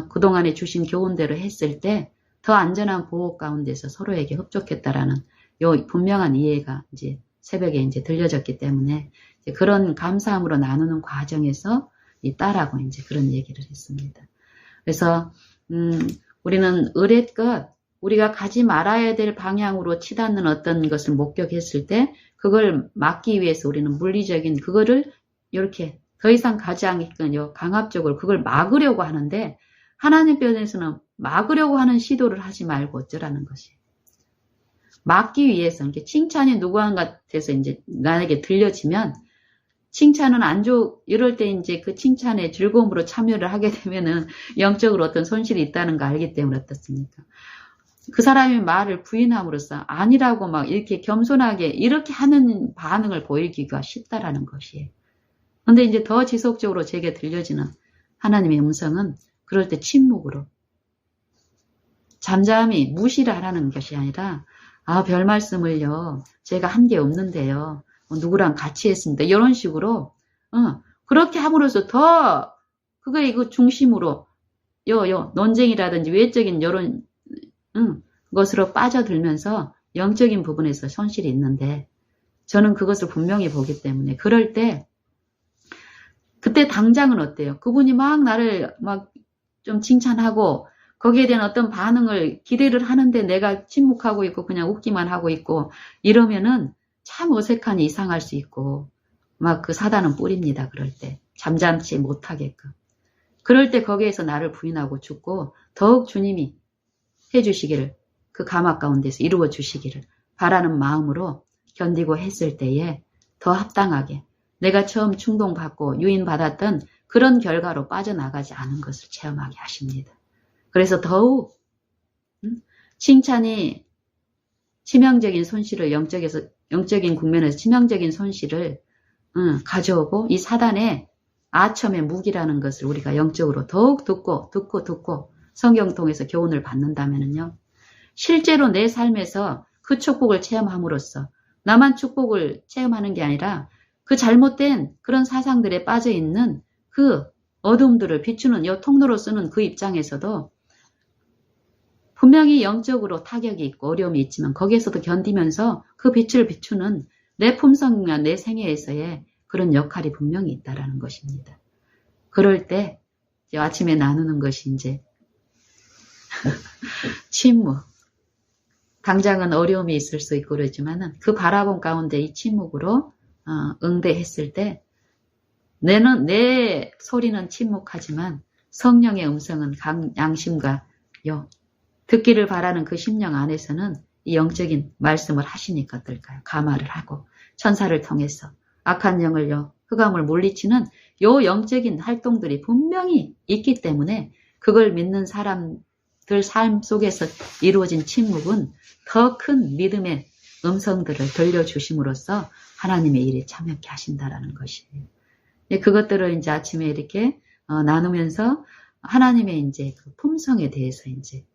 그동안에 주신 교훈대로 했을 때 더 안전한 보호 가운데서 서로에게 흡족했다라는 요 분명한 이해가 이제 새벽에 이제 들려졌기 때문에 이제 그런 감사함으로 나누는 과정에서 이 딸하고 이제 그런 얘기를 했습니다. 그래서 우리는 의례껏 우리가 가지 말아야 될 방향으로 치닫는 어떤 것을 목격했을 때 그걸 막기 위해서 우리는 물리적인 그거를 이렇게 더 이상 가지 않게끔 강압적으로 그걸 막으려고 하는데 하나님 편에서는 막으려고 하는 시도를 하지 말고 어쩌라는 것이에요. 막기 위해서 이렇게 칭찬이 누구한테서 이제 나에게 들려지면 칭찬은 이럴 때 이제 그 칭찬에 즐거움으로 참여를 하게 되면은 영적으로 어떤 손실이 있다는 거 알기 때문에 어떻습니까? 그 사람의 말을 부인함으로써 아니라고 막 이렇게 겸손하게 이렇게 하는 반응을 보이기가 쉽다라는 것이에요. 근데 이제 더 지속적으로 제게 들려지는 하나님의 음성은 그럴 때 침묵으로 잠잠히 무시를 하라는 것이 아니라 별 말씀을요 제가 한 게 없는데요 누구랑 같이 했습니다 이런 식으로 그렇게 함으로써 더 그거의 그 중심으로 논쟁이라든지 외적인 이런 것으로 빠져들면서 영적인 부분에서 손실이 있는데 저는 그것을 분명히 보기 때문에 그럴 때 그때 당장은 어때요? 그분이 막 나를 막 좀 칭찬하고 거기에 대한 어떤 반응을 기대를 하는데 내가 침묵하고 있고 그냥 웃기만 하고 있고 이러면은 참 어색하니 이상할 수 있고 막 그 사단은 뿌립니다. 그럴 때 잠잠치 못하게끔 그럴 때 거기에서 나를 부인하고 죽고 더욱 주님이 해주시기를 그 감화 가운데서 이루어 주시기를 바라는 마음으로 견디고 했을 때에 더 합당하게 내가 처음 충동받고 유인받았던 그런 결과로 빠져나가지 않은 것을 체험하게 하십니다. 그래서 더욱 칭찬이 치명적인 손실을 영적인 국면에서 치명적인 손실을 가져오고 이 사단의 아첨의 무기라는 것을 우리가 영적으로 더욱 듣고 성경 통해서 교훈을 받는다면요. 실제로 내 삶에서 그 축복을 체험함으로써 나만 축복을 체험하는 게 아니라 그 잘못된 그런 사상들에 빠져있는 그 어둠들을 비추는 이 통로로 쓰는 그 입장에서도 분명히 영적으로 타격이 있고 어려움이 있지만 거기에서도 견디면서 그 빛을 비추는 내 품성과 내 생애에서의 그런 역할이 분명히 있다라는 것입니다. 그럴 때 아침에 나누는 것이 이제 침묵. 당장은 어려움이 있을 수 있고 그러지만은 그 바라본 가운데 이 침묵으로 응대했을 때 내 소리는 침묵하지만 성령의 음성은 양심과 듣기를 바라는 그 심령 안에서는 이 영적인 말씀을 하시니까 어떨까요? 감화를 하고 천사를 통해서 악한 영을 흑암을 물리치는 요 영적인 활동들이 분명히 있기 때문에 그걸 믿는 사람들 삶 속에서 이루어진 침묵은 더 큰 믿음의 음성들을 들려주심으로써 하나님의 일에 참여케 하신다라는 것이에요. 그것들을 이제 아침에 이렇게 나누면서 하나님의 이제 그 품성에 대해서 이제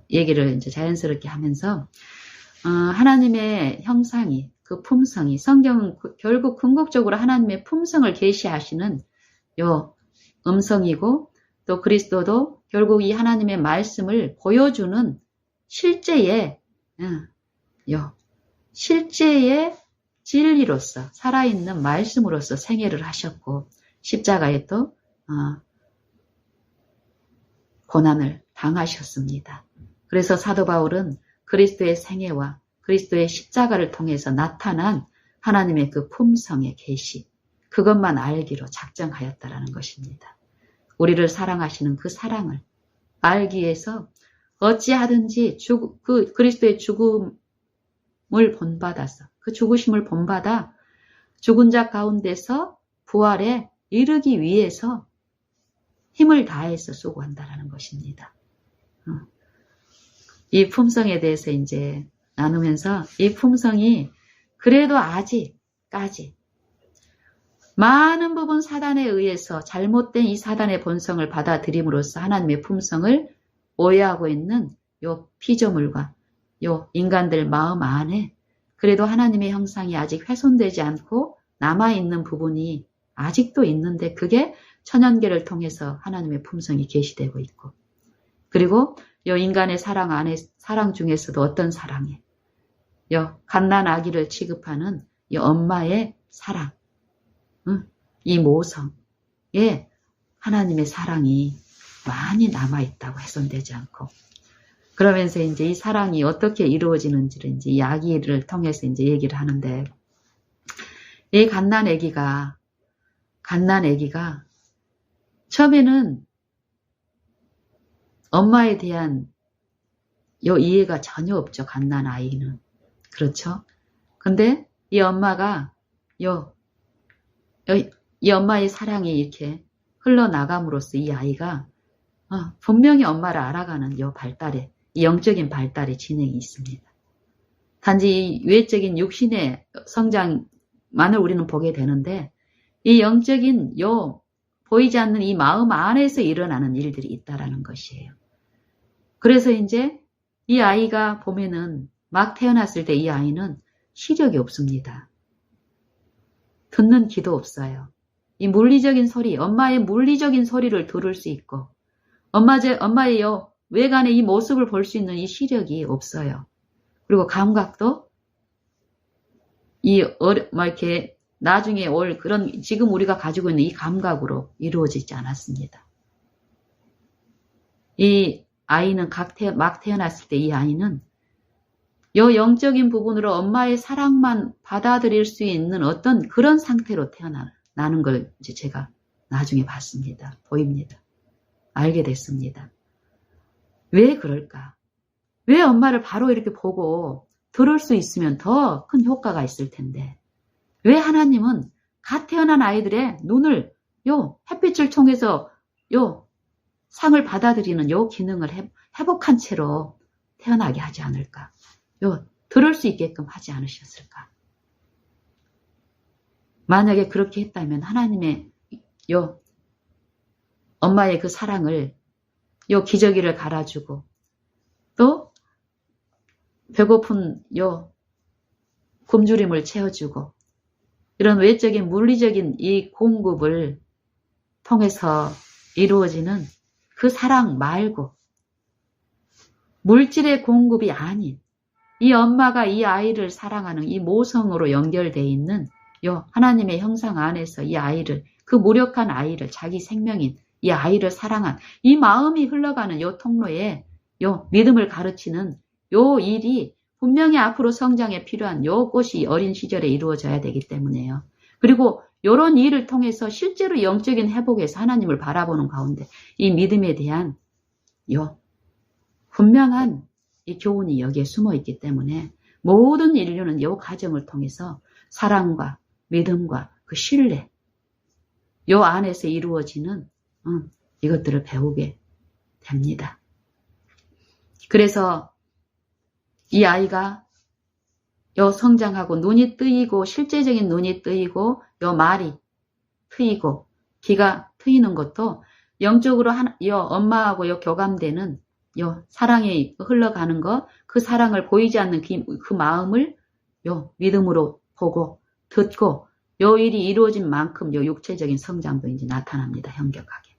얘기를 이제 자연스럽게 하면서 하나님의 형상이 그 품성이 성경은 결국 궁극적으로 하나님의 품성을 계시하시는 요 음성이고 또 그리스도도 결국 이 하나님의 말씀을 보여주는 실제의 진리로서 살아있는 말씀으로서 생애를 하셨고 십자가에 또 고난을 당하셨습니다. 그래서 사도 바울은 그리스도의 생애와 그리스도의 십자가를 통해서 나타난 하나님의 그 품성의 계시 그것만 알기로 작정하였다라는 것입니다. 우리를 사랑하시는 그 사랑을 알기 위해서 어찌하든지 그 그리스도의 죽음을 본받아서 그 죽으심을 본받아 죽은 자 가운데서 부활에 이르기 위해서 힘을 다해서 수고한다라는 것입니다. 이 품성에 대해서 이제 나누면서 이 품성이 그래도 아직까지 많은 부분 사단에 의해서 잘못된 이 사단의 본성을 받아들임으로써 하나님의 품성을 오해하고 있는 요 피조물과 요 인간들 마음 안에 그래도 하나님의 형상이 아직 훼손되지 않고 남아있는 부분이 아직도 있는데 그게 천연계를 통해서 하나님의 품성이 계시되고 있고 그리고 요 인간의 사랑 중에서도 어떤 사랑에 요 갓난 아기를 취급하는 이 엄마의 사랑 이 모성에 하나님의 사랑이 많이 남아있다고 훼손되지 않고 그러면서 이제 이 사랑이 어떻게 이루어지는지를 이제 이 아기를 통해서 이제 얘기를 하는데 이 갓난 아기가 처음에는 엄마에 대한 요 이해가 전혀 없죠. 갓난 아이는. 그렇죠? 근데 이 엄마가 이 엄마의 사랑이 이렇게 흘러나감으로써 이 아이가 분명히 엄마를 알아가는 이 영적인 발달의 진행이 있습니다. 단지 이 외적인 육신의 성장만을 우리는 보게 되는데 이 영적인 보이지 않는 이 마음 안에서 일어나는 일들이 있다라는 것이에요. 그래서 이제 이 아이가 보면은 막 태어났을 때 이 아이는 시력이 없습니다. 듣는 귀도 없어요. 이 물리적인 소리, 엄마의 물리적인 소리를 들을 수 있고 엄마의 외관의 이 모습을 볼 수 있는 이 시력이 없어요. 그리고 감각도 이렇게 나중에 올 그런 지금 우리가 가지고 있는 이 감각으로 이루어지지 않았습니다. 이 아이는 막 태어났을 때 이 아이는 요 영적인 부분으로 엄마의 사랑만 받아들일 수 있는 어떤 그런 상태로 태어나는 걸 이제 제가 나중에 봤습니다. 보입니다. 알게 됐습니다. 왜 그럴까? 왜 엄마를 바로 이렇게 보고 들을 수 있으면 더 큰 효과가 있을 텐데 왜 하나님은 갓 태어난 아이들의 눈을 햇빛을 통해서 상을 받아들이는 기능을 회복한 채로 태어나게 하지 않을까? 들을 수 있게끔 하지 않으셨을까? 만약에 그렇게 했다면 하나님의 엄마의 그 사랑을 기저귀를 갈아주고 또 배고픈 굶주림을 채워주고 이런 외적인 물리적인 이 공급을 통해서 이루어지는 그 사랑 말고 물질의 공급이 아닌 이 엄마가 이 아이를 사랑하는 이 모성으로 연결되어 있는 하나님의 형상 안에서 이 아이를 그 무력한 아이를 자기 생명인 이 아이를 사랑한 이 마음이 흘러가는 통로에 믿음을 가르치는 일이 분명히 앞으로 성장에 필요한 꽃이 어린 시절에 이루어져야 되기 때문에요. 그리고 이런 일을 통해서 실제로 영적인 회복에서 하나님을 바라보는 가운데 이 믿음에 대한 분명한 이 교훈이 여기에 숨어 있기 때문에 모든 인류는 이 과정을 통해서 사랑과 믿음과 그 신뢰 안에서 이루어지는 이것들을 배우게 됩니다. 그래서 이 아이가 성장하고 눈이 뜨이고 실제적인 눈이 뜨이고 말이 트이고 귀가 트이는 것도 영적으로 엄마하고 교감되는 사랑이 흘러가는 것, 그 사랑을 보이지 않는 그 마음을 믿음으로 보고 듣고 일이 이루어진 만큼 육체적인 성장도 이제 나타납니다. 현격하게.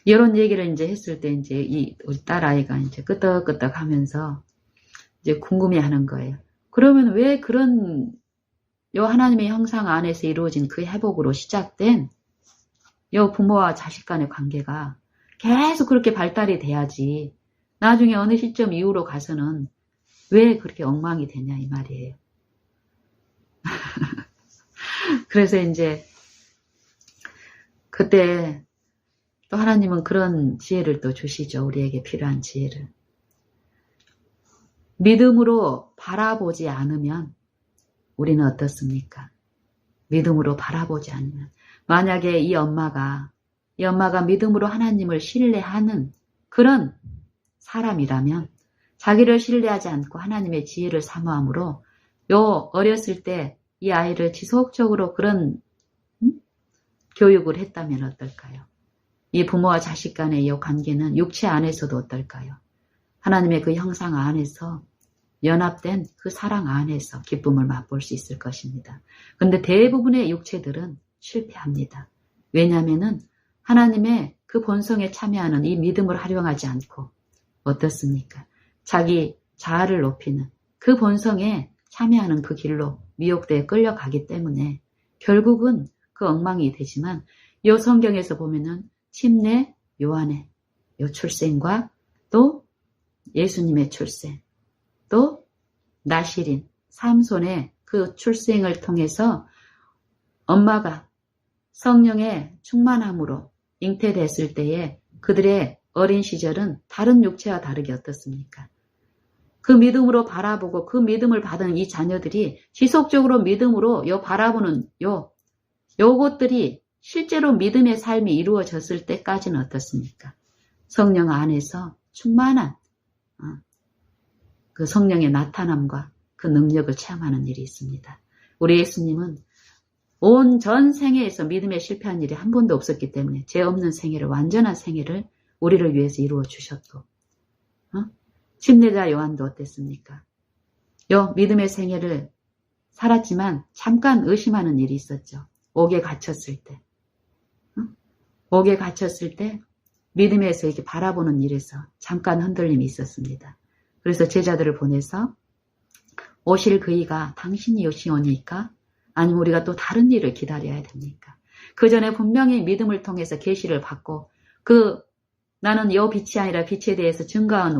이런 얘기를 이제 했을 때 이제 우리 딸아이가 이제 끄떡끄떡 하면서 이제 궁금해 하는 거예요. 그러면 왜 그런 하나님의 형상 안에서 이루어진 그 회복으로 시작된 부모와 자식 간의 관계가 계속 그렇게 발달이 돼야지 나중에 어느 시점 이후로 가서는 왜 그렇게 엉망이 되냐 이 말이에요. 그래서 이제 그때 또 하나님은 그런 지혜를 또 주시죠. 우리에게 필요한 지혜를. 믿음으로 바라보지 않으면 우리는 어떻습니까? 믿음으로 바라보지 않으면 만약에 이 엄마가 믿음으로 하나님을 신뢰하는 그런 사람이라면 자기를 신뢰하지 않고 하나님의 지혜를 사모함으로 어렸을 때 이 아이를 지속적으로 그런 교육을 했다면 어떨까요? 이 부모와 자식 간의 이 관계는 육체 안에서도 어떨까요? 하나님의 그 형상 안에서 연합된 그 사랑 안에서 기쁨을 맛볼 수 있을 것입니다. 그런데 대부분의 육체들은 실패합니다. 왜냐하면은 하나님의 그 본성에 참여하는 이 믿음을 활용하지 않고 어떻습니까? 자기 자아를 높이는 그 본성에 참여하는 그 길로 미혹되어 끌려가기 때문에 결국은 그 엉망이 되지만 이 성경에서 보면은 침례 요한의 출생과 또 예수님의 출생 또 나실인 삼손의 그 출생을 통해서 엄마가 성령의 충만함으로 잉태됐을 때에 그들의 어린 시절은 다른 육체와 다르게 어떻습니까? 그 믿음으로 바라보고 그 믿음을 받은 이 자녀들이 지속적으로 믿음으로 바라보는 요것들이 실제로 믿음의 삶이 이루어졌을 때까지는 어떻습니까? 성령 안에서 충만한 그 성령의 나타남과 그 능력을 체험하는 일이 있습니다. 우리 예수님은 온 전 생애에서 믿음에 실패한 일이 한 번도 없었기 때문에 죄 없는 생애를 완전한 생애를 우리를 위해서 이루어 주셨고 침례자 요한도 어땠습니까? 믿음의 생애를 살았지만 잠깐 의심하는 일이 있었죠. 옥에 갇혔을 때. 옥에 갇혔을 때 믿음에서 이렇게 바라보는 일에서 잠깐 흔들림이 있었습니다. 그래서 제자들을 보내서 오실 그이가 당신이 오시오니까 아니면 우리가 또 다른 일을 기다려야 됩니까? 그 전에 분명히 믿음을 통해서 계시를 받고 나는 빛이 아니라 빛에 대해서 증거한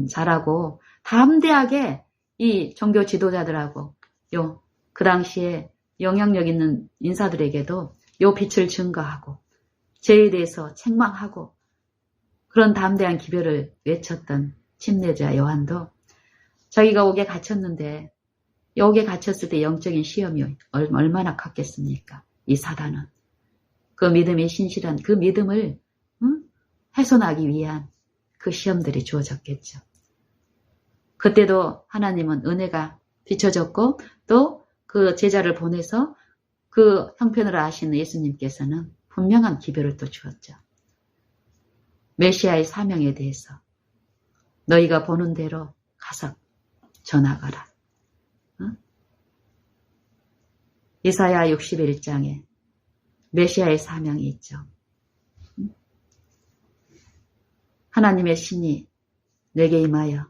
자라고 담대하게 이 종교 지도자들하고 그 당시에 영향력 있는 인사들에게도 빛을 증거하고 죄에 대해서 책망하고 그런 담대한 기별을 외쳤던 침례자 요한도 자기가 옥에 갇혔는데 이 옥에 갇혔을 때 영적인 시험이 얼마나 컸겠습니까? 이 사단은 그 믿음이 신실한 그 믿음을 훼손하기 위한 그 시험들이 주어졌겠죠. 그때도 하나님은 은혜가 비춰졌고 또 그 제자를 보내서 그 형편을 아시는 예수님께서는 분명한 기별을 또 주었죠. 메시아의 사명에 대해서 너희가 보는 대로 가서 전하거라. 이사야 61장에 메시아의 사명이 있죠. 하나님의 신이 내게 임하여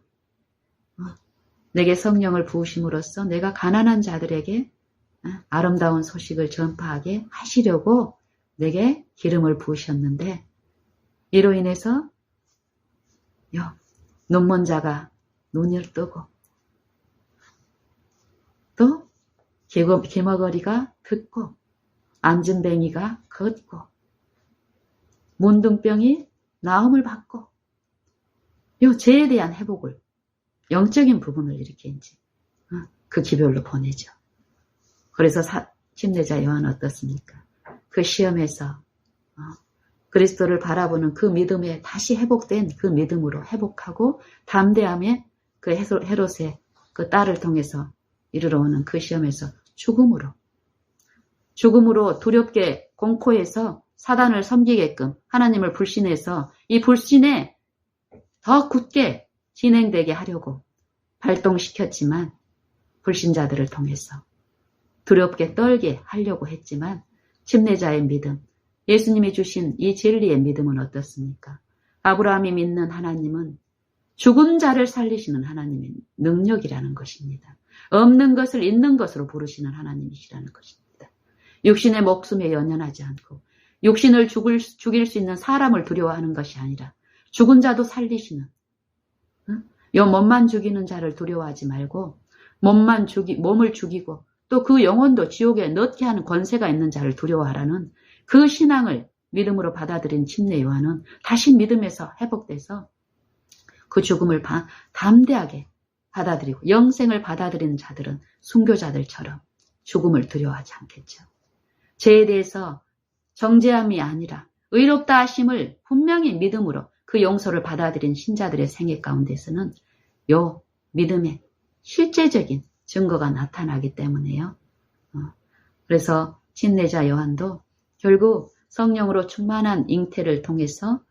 내게 성령을 부으심으로써 내가 가난한 자들에게 아름다운 소식을 전파하게 하시려고 내게 기름을 부으셨는데 이로 인해서 눈먼 자가 눈을 뜨고 또 기머거리가 듣고 안진뱅이가 걷고 문둥병이 나음을 받고 요 죄에 대한 회복을 영적인 부분을 이렇게 이제 그 기별로 보내죠. 그래서 침례자 요한은 어떻습니까? 그 시험에서 그리스도를 바라보는 그 믿음에 다시 회복된 그 믿음으로 회복하고 담대함에 그 헤롯의 그 딸을 통해서 이르러 오는 그 시험에서 죽음으로 두렵게 공포해서 사단을 섬기게끔 하나님을 불신해서 이 불신에 더 굳게 진행되게 하려고 발동시켰지만 불신자들을 통해서 두렵게 떨게 하려고 했지만 침례자의 믿음, 예수님이 주신 이 진리의 믿음은 어떻습니까? 아브라함이 믿는 하나님은 죽은 자를 살리시는 하나님의 능력이라는 것입니다. 없는 것을 있는 것으로 부르시는 하나님이시라는 것입니다. 육신의 목숨에 연연하지 않고 육신을 죽일 수 있는 사람을 두려워하는 것이 아니라 죽은 자도 살리시는 요 몸만 죽이는 자를 두려워하지 말고 몸을 죽이고 또 그 영혼도 지옥에 넣게 하는 권세가 있는 자를 두려워하라는 그 신앙을 믿음으로 받아들인 침례 요한은 다시 믿음에서 회복돼서 그 죽음을 담대하게 받아들이고 영생을 받아들이는 자들은 순교자들처럼 죽음을 두려워하지 않겠죠. 죄에 대해서 정죄함이 아니라 의롭다 하심을 분명히 믿음으로 그 용서를 받아들인 신자들의 생애 가운데서는 요 믿음의 실제적인 증거가 나타나기 때문에요. 그래서 침례자 요한도 결국 성령으로 충만한 잉태를 통해서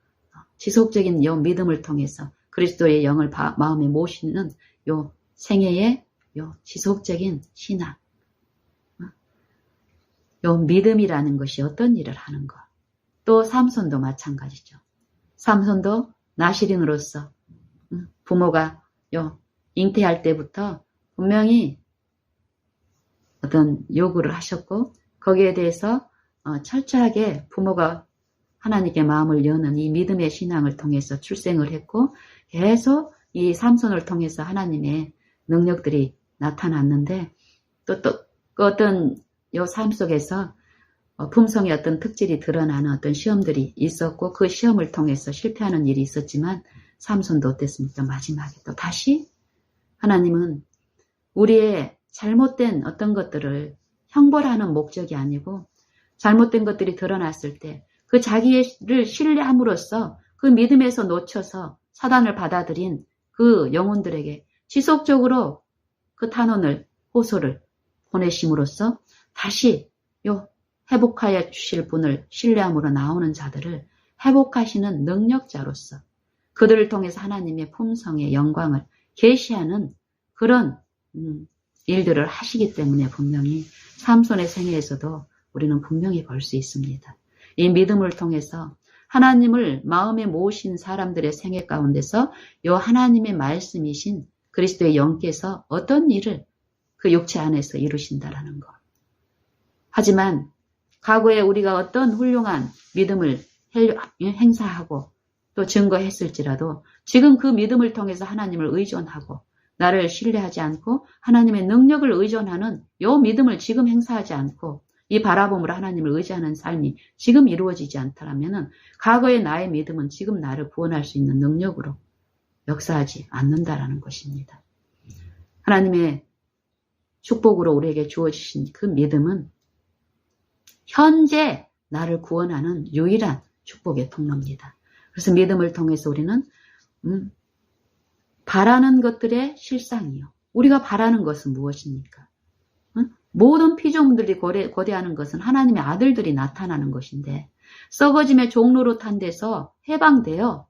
지속적인 요 믿음을 통해서 그리스도의 영을 마음에 모시는 요 생애의 요 지속적인 신앙, 요 믿음이라는 것이 어떤 일을 하는 것. 또 삼손도 마찬가지죠. 삼손도 나시린으로서 부모가 잉태할 때부터 분명히 어떤 요구를 하셨고 거기에 대해서 철저하게 부모가 하나님께 마음을 여는 이 믿음의 신앙을 통해서 출생을 했고 계속 이 삼손을 통해서 하나님의 능력들이 나타났는데 또 어떤 요 삶 속에서 품성의 어떤 특질이 드러나는 어떤 시험들이 있었고 그 시험을 통해서 실패하는 일이 있었지만 삼손도 어땠습니까? 마지막에 또 다시 하나님은 우리의 잘못된 어떤 것들을 형벌하는 목적이 아니고 잘못된 것들이 드러났을 때 그 자기를 신뢰함으로써 그 믿음에서 놓쳐서 사단을 받아들인 그 영혼들에게 지속적으로 그 탄원을 호소를 보내심으로써 다시 회복하여 주실 분을 신뢰함으로 나오는 자들을 회복하시는 능력자로서 그들을 통해서 하나님의 품성의 영광을 계시하는 그런 일들을 하시기 때문에 분명히 삼손의 생애에서도 우리는 분명히 볼 수 있습니다. 이 믿음을 통해서 하나님을 마음에 모으신 사람들의 생애 가운데서 요 하나님의 말씀이신 그리스도의 영께서 어떤 일을 그 육체 안에서 이루신다라는 것. 하지만 과거에 우리가 어떤 훌륭한 믿음을 행사하고 또 증거했을지라도 지금 그 믿음을 통해서 하나님을 의존하고 나를 신뢰하지 않고 하나님의 능력을 의존하는 요 믿음을 지금 행사하지 않고 이 바라봄으로 하나님을 의지하는 삶이 지금 이루어지지 않다면 과거의 나의 믿음은 지금 나를 구원할 수 있는 능력으로 역사하지 않는다라는 것입니다. 하나님의 축복으로 우리에게 주어지신 그 믿음은 현재 나를 구원하는 유일한 축복의 통로입니다. 그래서 믿음을 통해서 우리는 바라는 것들의 실상이요. 우리가 바라는 것은 무엇입니까? 모든 피조물들이 고대하는 것은 하나님의 아들들이 나타나는 것인데 썩어짐의 종로로 탄 데서 해방되어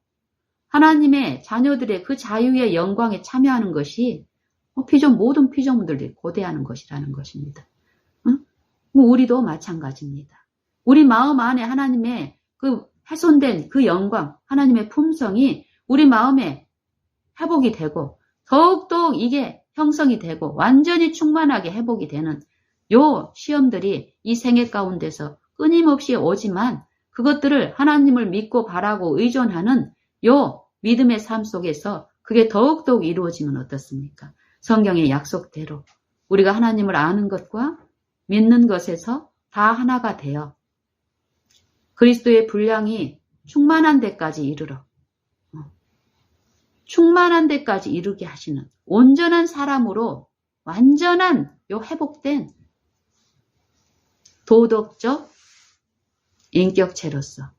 하나님의 자녀들의 그 자유의 영광에 참여하는 것이 모든 피조물들이 고대하는 것이라는 것입니다. 우리도 마찬가지입니다. 우리 마음 안에 하나님의 그 훼손된 그 영광, 하나님의 품성이 우리 마음에 회복이 되고 더욱더 이게 형성이 되고 완전히 충만하게 회복이 되는 요 시험들이 이 생애 가운데서 끊임없이 오지만 그것들을 하나님을 믿고 바라고 의존하는 요 믿음의 삶 속에서 그게 더욱더욱 이루어지면 어떻습니까? 성경의 약속대로 우리가 하나님을 아는 것과 믿는 것에서 다 하나가 되어 그리스도의 분량이 충만한 데까지 이르러 충만한 데까지 이르게 하시는 온전한 사람으로 완전한 요 회복된 도덕적 인격체로서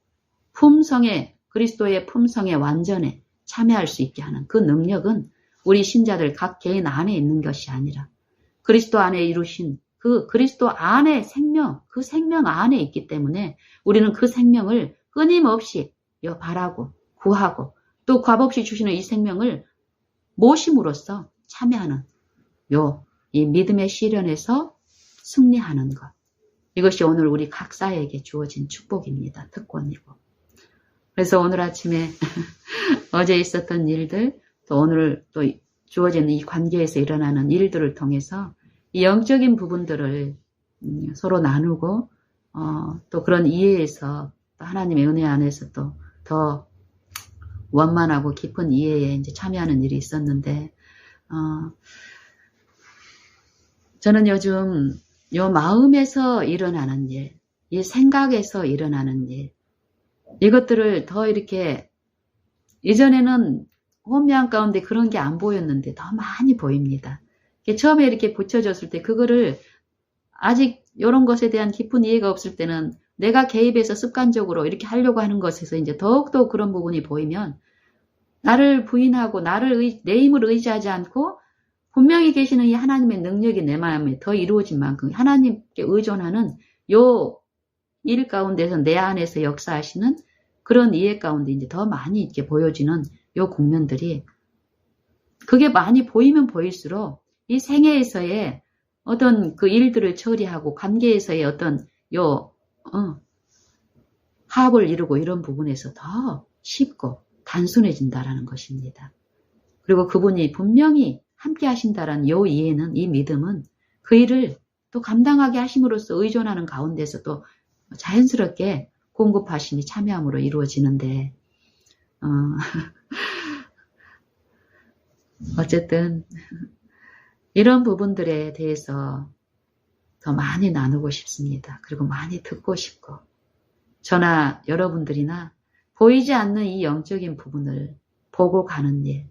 그리스도의 품성의 완전에 참여할 수 있게 하는 그 능력은 우리 신자들 각 개인 안에 있는 것이 아니라 그리스도 안에 이루신 그 그리스도 안에 그 생명 안에 있기 때문에 우리는 그 생명을 끊임없이 바라고 구하고 또 값없이 주시는 이 생명을 모심으로써 참여하는 이 믿음의 시련에서 승리하는 것. 이것이 오늘 우리 각자에게 주어진 축복입니다. 특권이고. 그래서 오늘 아침에 어제 있었던 일들, 또 오늘 또 주어지는 이 관계에서 일어나는 일들을 통해서 이 영적인 부분들을 서로 나누고 또 그런 이해에서 또 하나님의 은혜 안에서 또 더 원만하고 깊은 이해에 이제 참여하는 일이 있었는데 저는 요즘 요 마음에서 일어나는 일, 이 생각에서 일어나는 일, 이것들을 더 이렇게 이전에는 혼미한 가운데 그런 게 안 보였는데 더 많이 보입니다. 처음에 이렇게 붙여졌을 때 그거를 아직 이런 것에 대한 깊은 이해가 없을 때는 내가 개입해서 습관적으로 이렇게 하려고 하는 것에서 이제 더욱더 그런 부분이 보이면 나를 부인하고 내 힘을 의지하지 않고 분명히 계시는 이 하나님의 능력이 내 마음에 더 이루어진 만큼 하나님께 의존하는 요 일 가운데서 내 안에서 역사하시는 그런 이해 가운데 이제 더 많이 이렇게 보여지는 요 국면들이 그게 많이 보이면 보일수록 이 생애에서의 어떤 그 일들을 처리하고 관계에서의 어떤 화합을 이루고 이런 부분에서 더 쉽고 단순해진다라는 것입니다. 그리고 그분이 분명히 함께 하신다라는 요 이해는, 이 믿음은 그 일을 또 감당하게 하심으로써 의존하는 가운데서 또 자연스럽게 공급하심이 참여함으로 이루어지는데 어쨌든 이런 부분들에 대해서 더 많이 나누고 싶습니다. 그리고 많이 듣고 싶고 저나 여러분들이나 보이지 않는 이 영적인 부분을 보고 가는 일,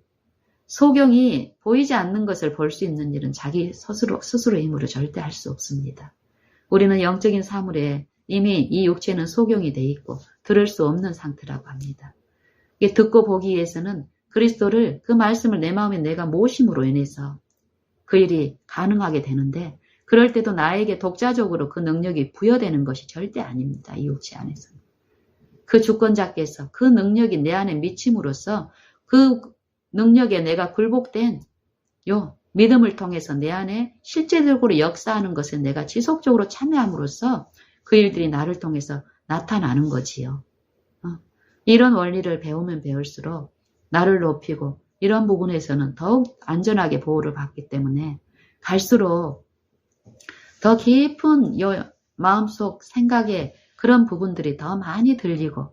소경이 보이지 않는 것을 볼 수 있는 일은 자기 스스로의 힘으로 절대 할 수 없습니다. 우리는 영적인 사물에 이미 이 육체는 소경이 돼 있고 들을 수 없는 상태라고 합니다. 이게 듣고 보기 위해서는 그리스도를, 그 말씀을 내 마음에 내가 모심으로 인해서 그 일이 가능하게 되는데 그럴 때도 나에게 독자적으로 그 능력이 부여되는 것이 절대 아닙니다. 이 육체 안에서는. 그 주권자께서 그 능력이 내 안에 미침으로써 그 능력에 내가 굴복된 요 믿음을 통해서 내 안에 실제적으로 역사하는 것에 내가 지속적으로 참여함으로써 그 일들이 나를 통해서 나타나는 거지요. 이런 원리를 배우면 배울수록 나를 높이고 이런 부분에서는 더욱 안전하게 보호를 받기 때문에 갈수록 더 깊은 마음속 생각에 그런 부분들이 더 많이 들리고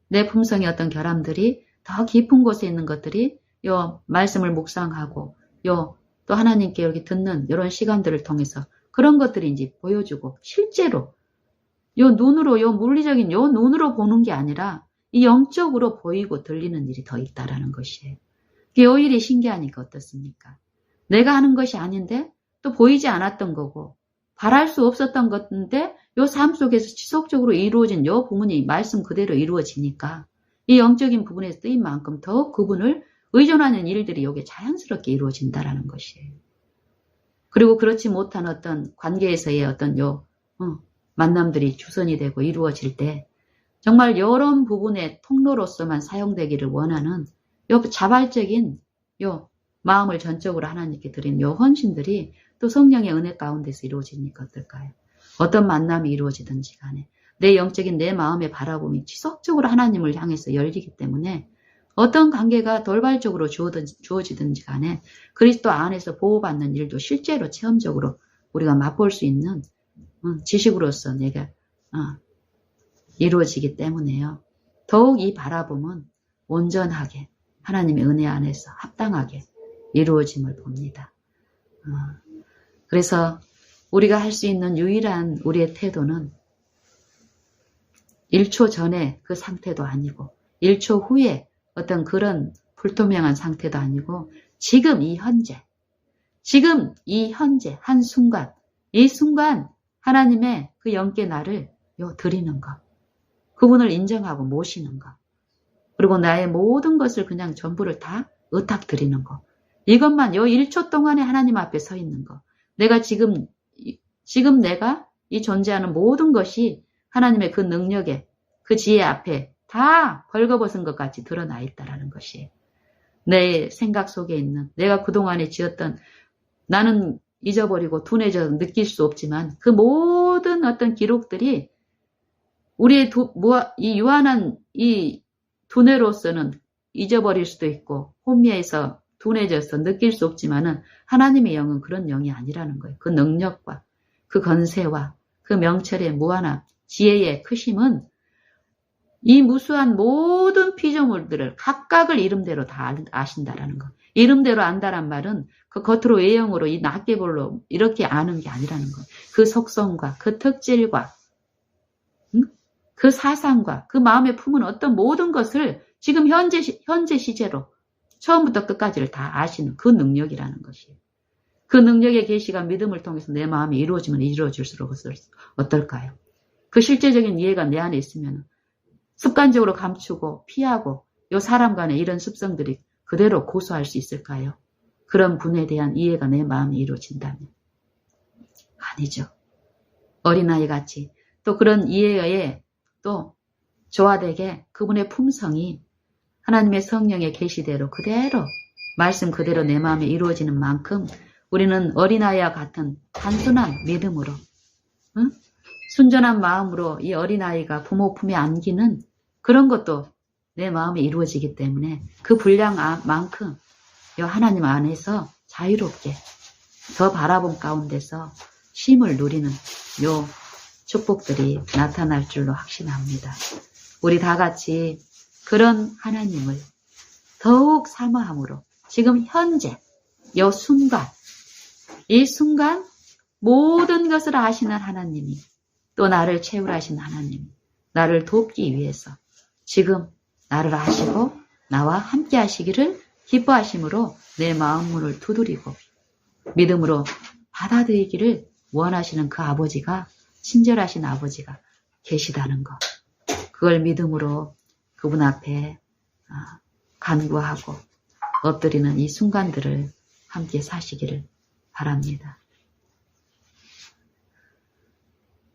내 품성의 어떤 결함들이 더 깊은 곳에 있는 것들이 요 말씀을 묵상하고 또 하나님께 이렇게 듣는 이런 시간들을 통해서 그런 것들이 이제 보여주고 실제로 요 눈으로, 요 물리적인 요 눈으로 보는 게 아니라 이 영적으로 보이고 들리는 일이 더 있다라는 것이에요. 이게 요 일이 신기하니까 어떻습니까? 내가 하는 것이 아닌데 또 보이지 않았던 거고 바랄 수 없었던 건데 요 삶 속에서 지속적으로 이루어진 요 부분이 말씀 그대로 이루어지니까 이 영적인 부분에서 뜨인 만큼 더욱 그분을 의존하는 일들이 여기에 자연스럽게 이루어진다라는 것이에요. 그리고 그렇지 못한 어떤 관계에서의 어떤 만남들이 주선이 되고 이루어질 때 정말 이런 부분의 통로로서만 사용되기를 원하는 요 자발적인 요 마음을 전적으로 하나님께 드린 요 헌신들이 또 성령의 은혜 가운데서 이루어지니까 어떨까요? 어떤 만남이 이루어지든지 간에 내 영적인 내 마음의 바라봄이 지속적으로 하나님을 향해서 열리기 때문에 어떤 관계가 돌발적으로 주어지든지 간에 그리스도 안에서 보호받는 일도 실제로 체험적으로 우리가 맛볼 수 있는 지식으로서 내가 이루어지기 때문에요. 더욱 이 바라봄은 온전하게 하나님의 은혜 안에서 합당하게 이루어짐을 봅니다. 그래서 우리가 할 수 있는 유일한 우리의 태도는 1초 전에 그 상태도 아니고 1초 후에 어떤 그런 불투명한 상태도 아니고 지금 이 현재 한순간 이 순간 하나님의 그 영께 나를 드리는 것, 그분을 인정하고 모시는 것, 그리고 나의 모든 것을 그냥 전부를 다 의탁 드리는 것, 이것만 요 1초 동안에 하나님 앞에 서 있는 것, 내가 지금 내가 이 존재하는 모든 것이 하나님의 그 능력에 그 지혜 앞에 다 벌거벗은 것 같이 드러나 있다라는 것이에요. 내 생각 속에 있는 내가 그동안에 지었던 나는 잊어버리고 둔해져 느낄 수 없지만 그 모든 어떤 기록들이 우리의 이 유한한 이 두뇌로서는 잊어버릴 수도 있고 혼미해서 둔해져서 느낄 수 없지만은 하나님의 영은 그런 영이 아니라는 거예요. 그 능력과 그 건세와 그 명철의 무한함, 지혜의 크심은 이 무수한 모든 피조물들을 각각을 이름대로 다 아신다라는 거. 이름대로 안다란 말은 그 겉으로 외형으로 이 낱개별로 이렇게 아는 게 아니라는 거예요. 그 속성과 그 특질과 그 사상과 그 마음에 품은 어떤 모든 것을 지금 현재 시제로 처음부터 끝까지를 다 아시는 그 능력이라는 것이에요. 그 능력의 계시가 믿음을 통해서 내 마음이 이루어지면 이루어질수록 어떨까요? 그 실제적인 이해가 내 안에 있으면 습관적으로 감추고 피하고 요 사람 간의 이런 습성들이 그대로 고수할 수 있을까요? 그런 분에 대한 이해가 내 마음에 이루어진다면 아니죠. 어린아이 같이 또 그런 이해에 또 조화되게 그분의 품성이 하나님의 성령의 계시대로 그대로 말씀 그대로 내 마음에 이루어지는 만큼 우리는 어린아이와 같은 단순한 믿음으로 순전한 마음으로 이 어린아이가 부모 품에 안기는 그런 것도 내 마음에 이루어지기 때문에 그 분량만큼 하나님 안에서 자유롭게 더 바라본 가운데서 쉼을 누리는 요 축복들이 나타날 줄로 확신합니다. 우리 다 같이 그런 하나님을 더욱 사모함으로 지금 현재 요 순간 이 순간 모든 것을 아시는 하나님이 또 나를 채울하신 하나님 나를 돕기 위해서 지금 나를 아시고 나와 함께 하시기를 기뻐하심으로 내 마음문을 두드리고 믿음으로 받아들이기를 원하시는 그 아버지가 친절하신 아버지가 계시다는 것. 그걸 믿음으로 그분 앞에 간구하고 엎드리는 이 순간들을 함께 사시기를 바랍니다.